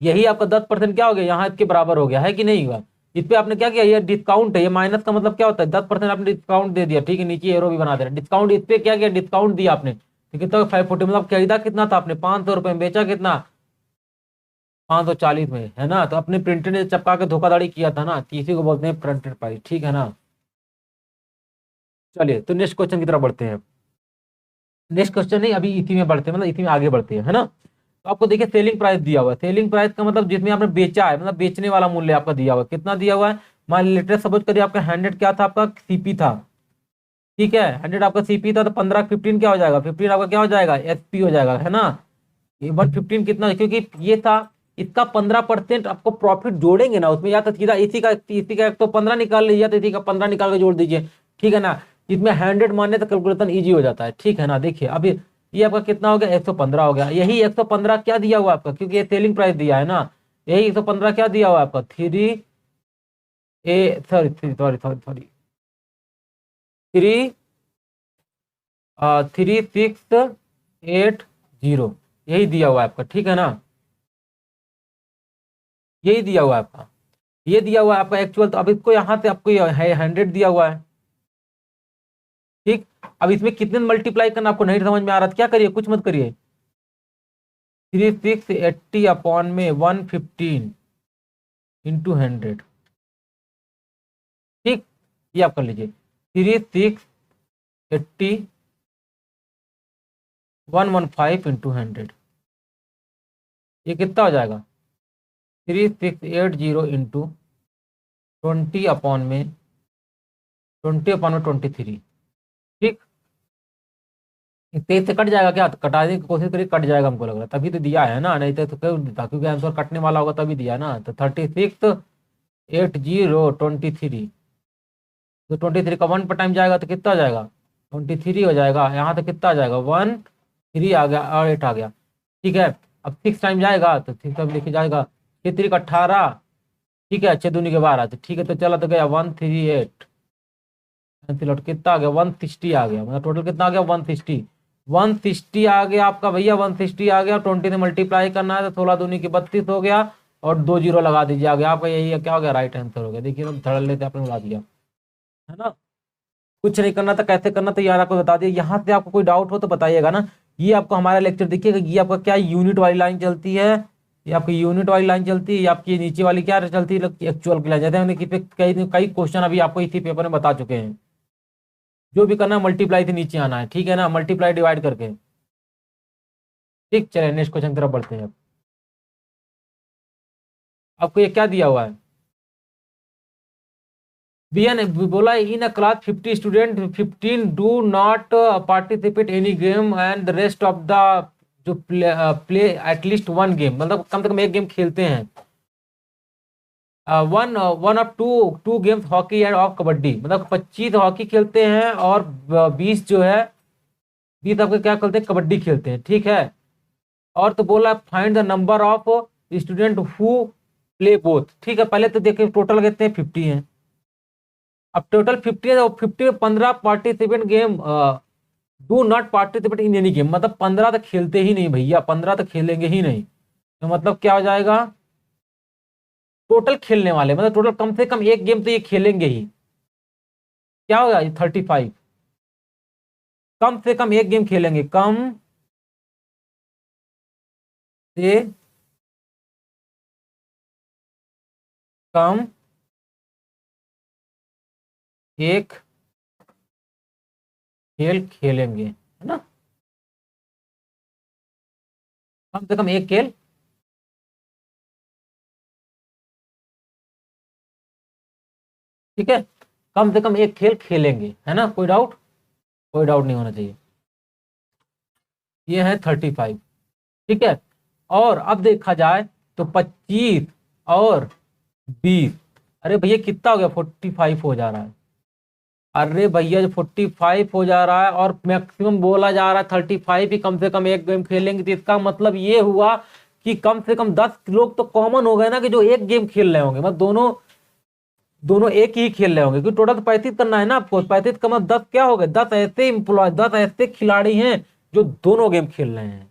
यही आपका 10% क्या हो गया, यहाँ इसके बराबर हो गया, है कि नहीं हुआ। इस पे आपने क्या किया, ये डिस्काउंट है, ये माइनस का मतलब क्या होता है, 10% आपने डिस्काउंट दे दिया, ठीक है, नीचे एरो भी बना दे रहा डिस्काउंट। इस पे क्या किया, डिस्काउंट दिया आपने, तो कितना 540, मतलब खरीदा कितना था आपने 500 रुपए में, बेचा कितना 540 में, है ना। तो अपने प्रिंटेड ने चपका के धोखाधड़ी किया था ना, इसी को बोलते हैं प्रिंटेड प्राइस, ठीक है ना। चलिए तो नेक्स्ट क्वेश्चन की तरफ बढ़ते हैं। नेक्स्ट क्वेश्चन नहीं, अभी इसी में बढ़ते हैं, मतलब इसी में आगे बढ़ते हैं, है ना। तो आपको देखिए सेलिंग प्राइस दिया हुआ है, सेलिंग प्राइस का मतलब जिसमें आपने बेचा है, मतलब बेचने वाला मूल्य आपका दिया हुआ है, कितना दिया हुआ है। मान लीजिए सपोज करिए आपका 100 क्या था, आपका सीपी था, ठीक है, 100 आपका सीपी था, तो 15 15 क्या हो जाएगा, 15 आपका क्या हो जाएगा, एसपी हो जाएगा, है ना। ये 115 कितना है? क्योंकि ये था, इसका 15% आपको प्रॉफिट जोड़ेंगे ना उसमें, या तो सीधा इसी का एक तो 15 निकाल लीजिए, या तो इसी का 15 निकाल के जोड़ दीजिए, ठीक है ना। इसमें 100 माने तो कैलकुलेशन इजी हो जाता है, ठीक है ना। देखिए अभी ये आपका कितना हो गया, 115 हो गया। यही 115 क्या दिया हुआ आपका, क्योंकि ये सेलिंग प्राइस दिया है ना, यही 115 क्या दिया हुआ आपका, three a sorry sorry sorry sorry three 3680, यही दिया हुआ है आपका, ठीक है ना, यही दिया हुआ है आपका, ये दिया हुआ है आपका एक्चुअल। तो अब इसको यहाँ से आपको है 100 दिया हुआ है, ठीक। अब इसमें कितने मल्टीप्लाई करना आपको नहीं समझ में आ रहा था, क्या करिए, कुछ मत करिए, 3680 अपॉन में 115 इंटू 100, ठीक, ये आप कर लीजिए, 3680 115 इंटू 100, ये कितना हो जाएगा, 3680 इंटू 20 अपॉन में ठीक। 23 से कट जाएगा क्या, तो कटाने की कोशिश करिए, कट जाएगा हमको लग रहा है, तभी तो दिया है ना, नहीं तो क्यों देता, क्योंकि आंसर कटने वाला होगा तभी दिया ना। तो 3680 23, तो 23 का 1 पर टाइम जाएगा तो कितना हो जाएगा, 23 हो जाएगा। यहाँ तो कितना आ जाएगा, 13 आ गया और 8 आ गया, ठीक है। अब 6 टाइम जाएगा तो 6 टाइम लेके जाएगा, 6 का 18, ठीक है, 6 दूनी के 12, तो ठीक है, तो चला तो गया 138, कितना आ गया 160 आ गया, मतलब टोटल कितना आ गया 160, 160 आ गया आपका भैया, 160 आ गया, 20 से मल्टीप्लाई करना है तो 16 दूनी की 32 हो गया, और 2 जीरो लगा दीजिए, आ गया आपका, यही है क्या हो गया, राइट आंसर हो गया। देखिए हम धड़ लेते आपने उड़ा दिया, है ना। कुछ नहीं करना था, कैसे करना था यार आपको बता दिया। यहाँ से आपको कोई डाउट हो तो बताइएगा ना। ये आपको हमारा लेक्चर देखिएगा, ये आपका क्या यूनिट वाली लाइन चलती है, ये आपकी यूनिट वाली लाइन चलती है, ये आपकी नीचे वाली क्या चलती है, एक्चुअल की लाइन, जैसे हमने कई कई क्वेश्चन अभी आपको इसी पेपर में बता चुके हैं। जो भी करना है मल्टीप्लाई से नीचे आना है, ठीक है ना, मल्टीप्लाई डिवाइड करके, ठीक। चलिए नेक्स्ट क्वेश्चन की तरफ बढ़ते हैं। आपको ये क्या दिया हुआ है, भैया ने बोला in a class 50 student 15 do not participate any game and the rest of the जो प्ले एटलीस्ट वन गेम, मतलब कम से कम एक गेम खेलते हैं। One one of two two games hockey and of kabaddi, मतलब 25 हॉकी खेलते हैं और 20 जो है 20 आपके क्या खेलते हैं, कबड्डी खेलते हैं, ठीक है। और तो बोला find the number of student who play both, ठीक है। पहले तो देखिए टोटल कितने हैं, 50 हैं। अब टोटल 50 है, 50 में 15 participant game do not participate in any game, मतलब 15 तो खेलते ही नहीं भैया, 15 तो खेलेंगे ही नहीं, तो मतलब क्या हो जाएगा, टोटल खेलने वाले मतलब टोटल कम से कम एक गेम तो ये खेलेंगे ही, क्या होगा 35, कम से कम एक गेम खेलेंगे, कम से कम एक खेल खेलेंगे, है ना, कम से कम एक खेल ठीक है, कम से कम एक खेल खेलेंगे, है ना, कोई डाउट, कोई डाउट नहीं होना चाहिए। ये है 35, ठीक है। और अब देखा जाए तो 25 और 20, अरे भैया कितना हो गया, 45 हो जा रहा है। अरे भैया जो 45 हो जा रहा है और मैक्सिमम बोला जा रहा है 35 ही कम से कम एक गेम खेलेंगे, तो इसका मतलब ये हुआ कि कम से कम 10 लोग तो कॉमन हो गए ना, कि जो एक गेम खेल रहे होंगे, मतलब दोनों दोनों एक ही खेल रहे होंगे, क्योंकि टोटल तो 35 करना है ना आपको, 35 का मतलब 10 क्या हो गए, 10 ऐसे इंप्लॉय, 10 ऐसे खिलाड़ी हैं जो दोनों गेम खेल रहे हैं,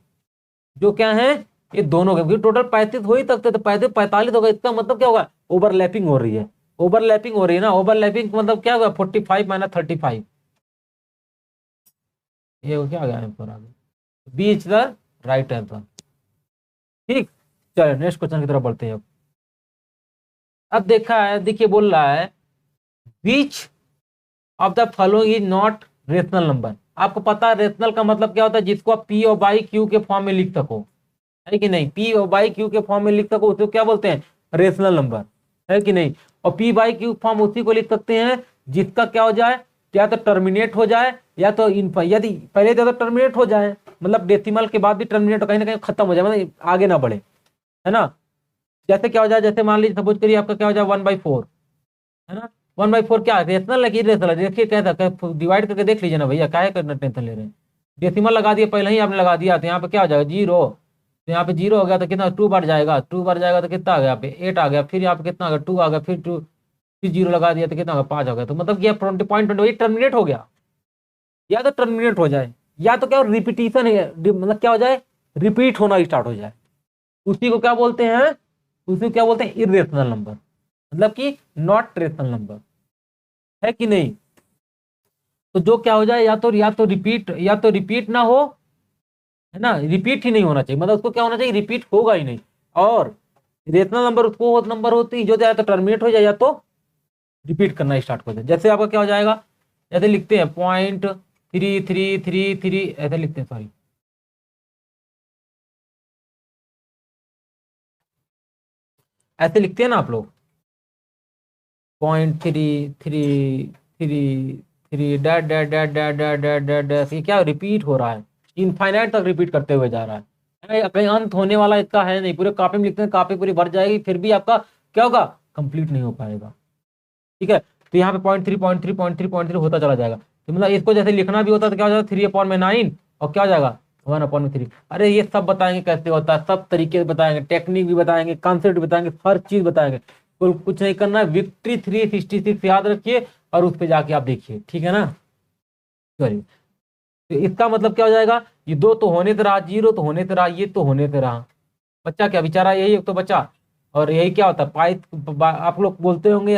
जो क्या है, ये दोनों गेम, टोटल 35 हो ही सकते, तो 35 45 होगा, इसका मतलब क्या होगा, ओवरलैपिंग हो रही है, ओवरलैपिंग हो रही है ना, ओवरलैपिंग मतलब क्या होगा, 45 माइनस 35, ये क्या आ गया आंसर आगे, B is the right answer. ठीक, चलो नेक्स्ट क्वेश्चन की तरफ बढ़ते हैं। अब देखा है, देखिए बोल रहा है which of the following is not rational number. आपको पता है रेशनल का मतलब क्या होता है, जिसको आप पी और बाई क्यू के फॉर्म में लिख सको, है कि नहीं, पी और बाई क्यू के फॉर्म में लिख सको, उसको क्या बोलते हैं, रेशनल नंबर, है कि नहीं। और पी बाई क्यू फॉर्म उसी को लिख सकते हैं जिसका क्या हो जाए, या तो टर्मिनेट हो जाए, या तो यदि पहले तो टर्मिनेट हो जाए, मतलब डेसिमल के बाद भी टर्मिनेट हो, कहीं ना कहीं खत्म हो जाए, मतलब आगे ना बढ़े, है ना। जैसे क्या हो जाए, जैसे मान लीजिए सपोज करिए आपका क्या हो जाए 1/4, है ना। 1/4 क्या है, रेशनल है कि इरेशनल है, देखिए कैसा डिवाइड करके देख लीजिए ना भैया, क्या है करना, टेंशन ले रहे हैं। डेसिमल लगा दिए, पहले ही आपने लगा दिया, तो यहाँ पे क्या हो जाएगा 0, तो यहाँ पे 0 हो गया तो कितना 2 बढ़ जाएगा, 2 बढ़ जाएगा तो कितना आ गया, यहाँ पे 8 आ गया, फिर यहाँ पे कितना आ गया 2 आ गया, फिर 2, फिर 0 लगा दिया तो कितना होगा 5 हो गया, तो मतलब ये 20.20 टर्मिनेट हो गया, या तो टर्मिनेट हो जाए, या तो क्या रिपीटिशन है, मतलब क्या हो जाए, रिपीट होना स्टार्ट हो जाए, उसी को क्या बोलते हैं, उसी को क्या बोलते हैं, इरेशनल नंबर, मतलब कि नॉट रेशनल नंबर, है कि नहीं। तो जो क्या हो जाए, या तो रिपीट ना हो, है ना, रिपीट ही नहीं होना चाहिए, मतलब उसको क्या होना चाहिए, रिपीट होगा ही नहीं। और रेशनल नंबर उसको नंबर होती है जो या तो टर्मिनेट हो जाए, या तो रिपीट करना स्टार्ट कर दे। जैसे आपका क्या हो जाएगा, जैसे लिखते हैं 0.3333, ऐसे लिखते हैं, सॉरी, ऐसे लिखते हैं ना आप लोग, 0.3333 that that that that that that that that, ये क्या रिपीट हो रहा है, इनफाइनाइट तक रिपीट करते हुए जा रहा है, कहीं अंत होने वाला इसका है नहीं, पूरे कॉपी में लिखते हैं, कॉपी पूरी भर जाएगी, फिर भी आपका क्या होगा, कंप्लीट नहीं हो पाएगा, ठीक है। तो यहाँ पे 0.3 होता चला जाएगा, तो मतलब इसको जैसे लिखना भी होता है तो क्या हो जाएगा 3/9, और क्या हो जाएगा 1/3। अरे ये सब बताएंगे कैसे होता है, सब तरीके बताएंगे, टेक्निक भी बताएंगे, कॉन्सेप्ट बताएंगे, हर चीज बताएंगे, कुछ नहीं करना है, विक्ट्री 366 याद रखिए, और उस पर जाके आप देखिए, ठीक है ना। चलिए, तो इसका मतलब क्या हो जाएगा, ये 2 तो होने तो रहा, 0 तो होने तो रहा, ये तो होने तो रहा, बच्चा क्या बेचारा, यही एक तो बच्चा। और यही क्या होता है पाई, आप लोग बोलते होंगे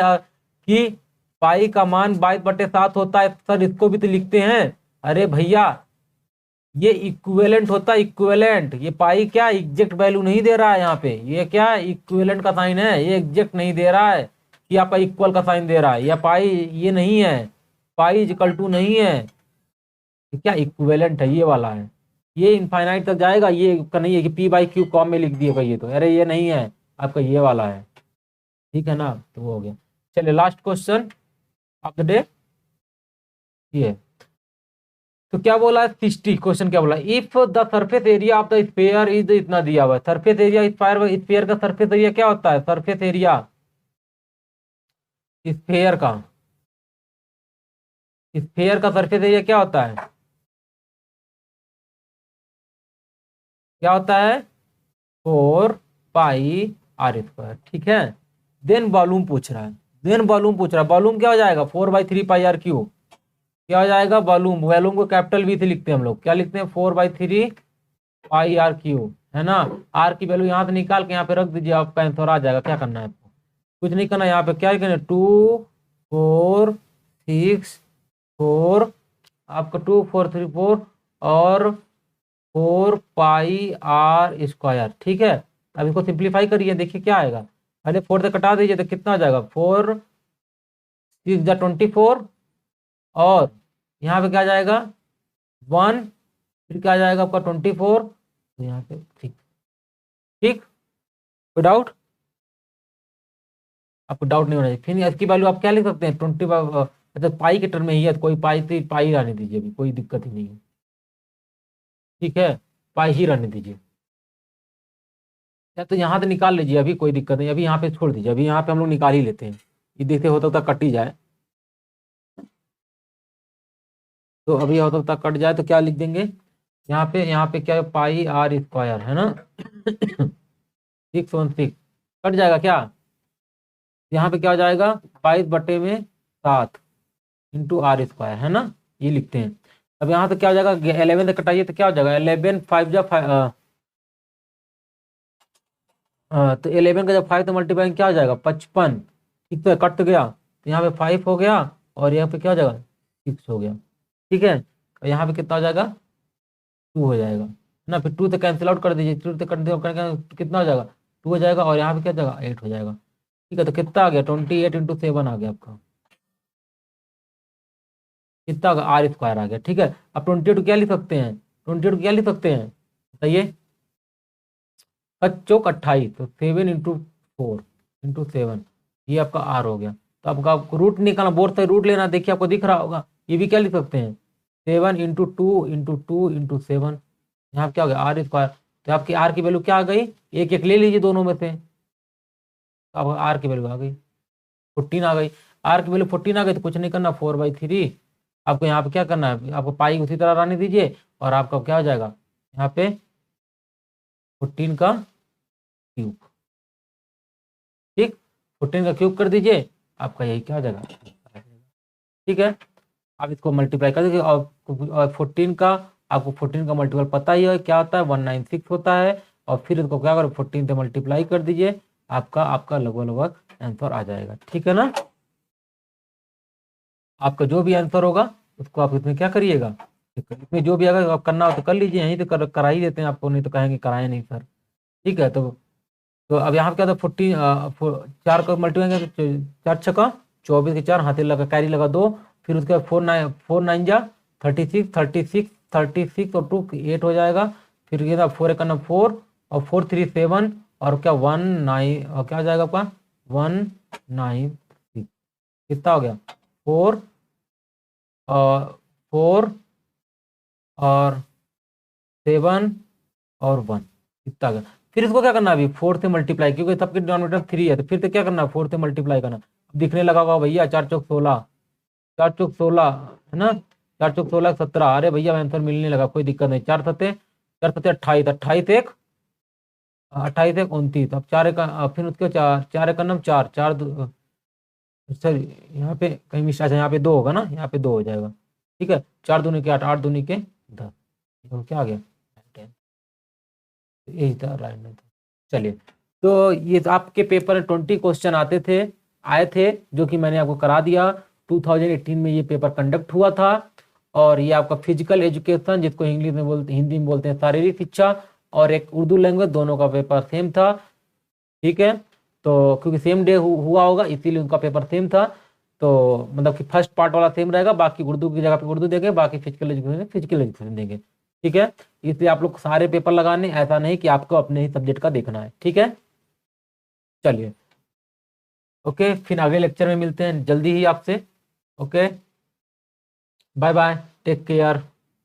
कि पाई का मान 22/7 होता है, सर इसको भी तो लिखते हैं। अरे भैया, ये इक्विवेलेंट होता है, इक्विवेलेंट, ये पाई क्या एग्जैक्ट वैल्यू नहीं दे रहा है यहाँ पे, ये क्या इक्विवेलेंट का साइन है, ये एग्जैक्ट नहीं दे रहा है कि आपका इक्वल का साइन दे रहा है, या पाई ये नहीं है, पाई इक्वल टू नहीं है, ये क्या इक्विवेलेंट है, ये वाला है, ये इनफाइनाइट तक जाएगा, ये का नहीं है कि पी बाई क्यू कॉम में लिख दिएगा, ये तो अरे ये नहीं है, आपका ये वाला है, ठीक है ना, तो वो हो गया। चलिए last question of the day, ये तो क्या बोला है, 60 क्वेश्चन क्या बोला, if the surface area of the sphere is, इतना दिया हुआ है, सरफेस एरिया स्फीयर का सरफेस एरिया क्या होता है, सरफेस एरिया स्फीयर का, स्फीयर का सरफेस एरिया क्या होता है, क्या होता है 4 पाई r², ठीक है। देन वॉल्यूम पूछ रहा है, देन वॉल्यूम पूछ रहा है, वॉल्यूम क्या हो जाएगा 4/3 पाई r³ क्या हो जाएगा, वॉल्यूम, वॉल्यूम को कैपिटल वी से लिखते हैं हम लोग, क्या लिखते हैं 4/3 पाई r³ है ना। आर की वैल्यू यहाँ से निकाल के यहाँ पे रख दीजिए, आपका आंसर आ जाएगा, क्या करना है आपको, कुछ नहीं करना, यहाँ पे क्या करना है 2 4 6 4, आपका 2 4 3 4 और 4 पाई r², ठीक है। अब इसको सिंप्लीफाई करिए, देखिए क्या आएगा, पहले 4 से कटा दीजिए तो कितना आ जाएगा, 4 6 जा 24, और यहाँ पे क्या आ जाएगा 1, फिर क्या आ जाएगा आपका 24, तो यहाँ पे ठीक, ठीक, कोई डाउट। आपको डाउट नहीं होना चाहिए। फिर इसकी वैल्यू आप क्या लिख सकते हैं 20, अच्छा पाई के टर्म में ही है तो कोई पाई थी, पाई रहने दीजिए, अभी कोई दिक्कत ही नहीं है, ठीक है, पाई ही रहने दीजिए। या तो यहाँ से निकाल लीजिए, अभी कोई दिक्कत नहीं, अभी यहाँ पे छोड़ दीजिए, अभी यहाँ पे हम लोग निकाल ही लेते हैं, ये देखते होता कट ही जाए, तो अभी होता कट जाए तो क्या लिख देंगे यहाँ पे क्या है, पाई आर स्क्वायर है ना 616 कट जाएगा क्या, यहाँ पे क्या हो जाएगा 22/7 इंटू आर स्क्वायर है ना, ये लिखते हैं। अब यहाँ से क्या हो जाएगा 11 से कटाइए तो क्या हो जाएगा 11 5 जा 5, तो 11 का जब 5 तो मल्टीप्लाई क्या हो जाएगा 55, ठीक तो कट तो गया, तो यहाँ पे 5 हो गया और यहाँ पे क्या हो जाएगा 6 हो गया, ठीक है, और यहाँ पे कितना हो जाएगा 2 हो जाएगा ना, फिर 2 से कैंसिल आउट कर दीजिए, 2 से करके कितना हो जाएगा 2 हो जाएगा, और यहाँ पे क्या हो जाएगा 8 हो जाएगा, ठीक है, तो कितना आ गया 28 × 7 आ गया आपका, कितना होगा आर स्क्वायर आ गया, ठीक है। अब 28 क्या लिख सकते हैं, 28 क्या लिख सकते हैं बताइए, 25 तो 7 × 4 × 7, ये आपका आर हो गया। तो आपका रूट निकालना, बोर्ड से रूट लेना, देखिए आपको दिख रहा होगा, ये भी क्या लिख सकते हैं 7 × 2 × 2 × 7, यहाँ क्या हो गया आर स्क्वायर, तो आपकी आर की वैल्यू क्या आ गई, एक एक ले लीजिए दोनों में से, तो आपका आर की वैल्यू आ गई 14 आ गई, आर की वैल्यू 14 आ गई, तो कुछ नहीं करना 4/3, आपको यहाँ पे क्या करना है, आपको पाई उसी तरह रहने दीजिए, और आपका क्या हो जाएगा यहाँ पे 14 का क्यूब, ठीक 14 का क्यूब कर दीजिए, आपका यही क्या हो जाएगा, ठीक है। आप इसको मल्टीप्लाई कर दीजिए, और 14 का आपको 14 का मल्टीपल पता ही है क्या होता है 196 होता है, और फिर इसको क्या करो 14 से मल्टीप्लाई कर दीजिए, आपका आपका लगभग आंसर आ जाएगा, ठीक है ना। आपका जो भी आंसर होगा उसको आप इसमें क्या करिएगा, इसमें जो भी अगर आप करना हो तो कर लीजिए, यहीं तो करा ही देते हैं आपको, नहीं तो कहेंगे कराए नहीं सर, ठीक है। तो अब यहाँ पे क्या था 14, 4 का मल्टीप्लाई कर, 4 × 6 = 24 के 4 हाथे लगा, कैरी लगा 2, फिर उसके बाद 4 9 जा 36, 36 36 और 2 8 हो जाएगा, फिर ये था 4 × 1 = 4 और 4 3 7 और क्या 1 9 और क्या हो जाएगा आपका 196, कितना हो गया 4 और 4 और 7 और 1, कितना आ गया। फिर इसको क्या करना है अभी 4 से मल्टीप्लाई, क्योंकि सबके डिनोमिनेटर 3 है, तो फिर से क्या करना है 4 से मल्टीप्लाई करना, दिखने लगा होगा भैया 4 चौक 16, 4 चौक 16 है ना, 4 चौक 16 17, अरे भैया आंसर मिलने लगा, कोई दिक्कत नहीं, 4 सत्ते 28, 28 एक 29, अब 4 का फिर उसके 4 4 का नाम 4 4 सर यहाँ पे कहीं मिस, अच्छा यहाँ पे 2 होगा ना, यहाँ पे 2 हो जाएगा, ठीक है, 4 दूनी के 8, 8 दूनी के 10, तो क्या आ गया 10, यही था राइट आंसर। चलिए, तो ये तो आपके पेपर में 20 क्वेश्चन आए थे जो कि मैंने आपको करा दिया, 2018 में ये पेपर कंडक्ट हुआ था, और ये आपका फिजिकल एजुकेशन जिसको इंग्लिश में बोलते, हिंदी में बोलते हैं शारीरिक शिक्षा, और एक उर्दू लैंग्वेज, दोनों का पेपर सेम था, ठीक है। तो क्योंकि सेम डे हुआ होगा इसीलिए उनका पेपर सेम था, तो मतलब कि फर्स्ट पार्ट वाला सेम रहेगा, बाकी उर्दू की जगह पे उर्दू देंगे, बाकी फिजिकल एजुकेशन देंगे, ठीक है। इसलिए आप लोग सारे पेपर लगाने, ऐसा नहीं कि आपको अपने ही सब्जेक्ट का देखना है, ठीक है। चलिए ओके, फिर अगले लेक्चर में मिलते हैं जल्दी ही आपसे, okay bye bye, take care.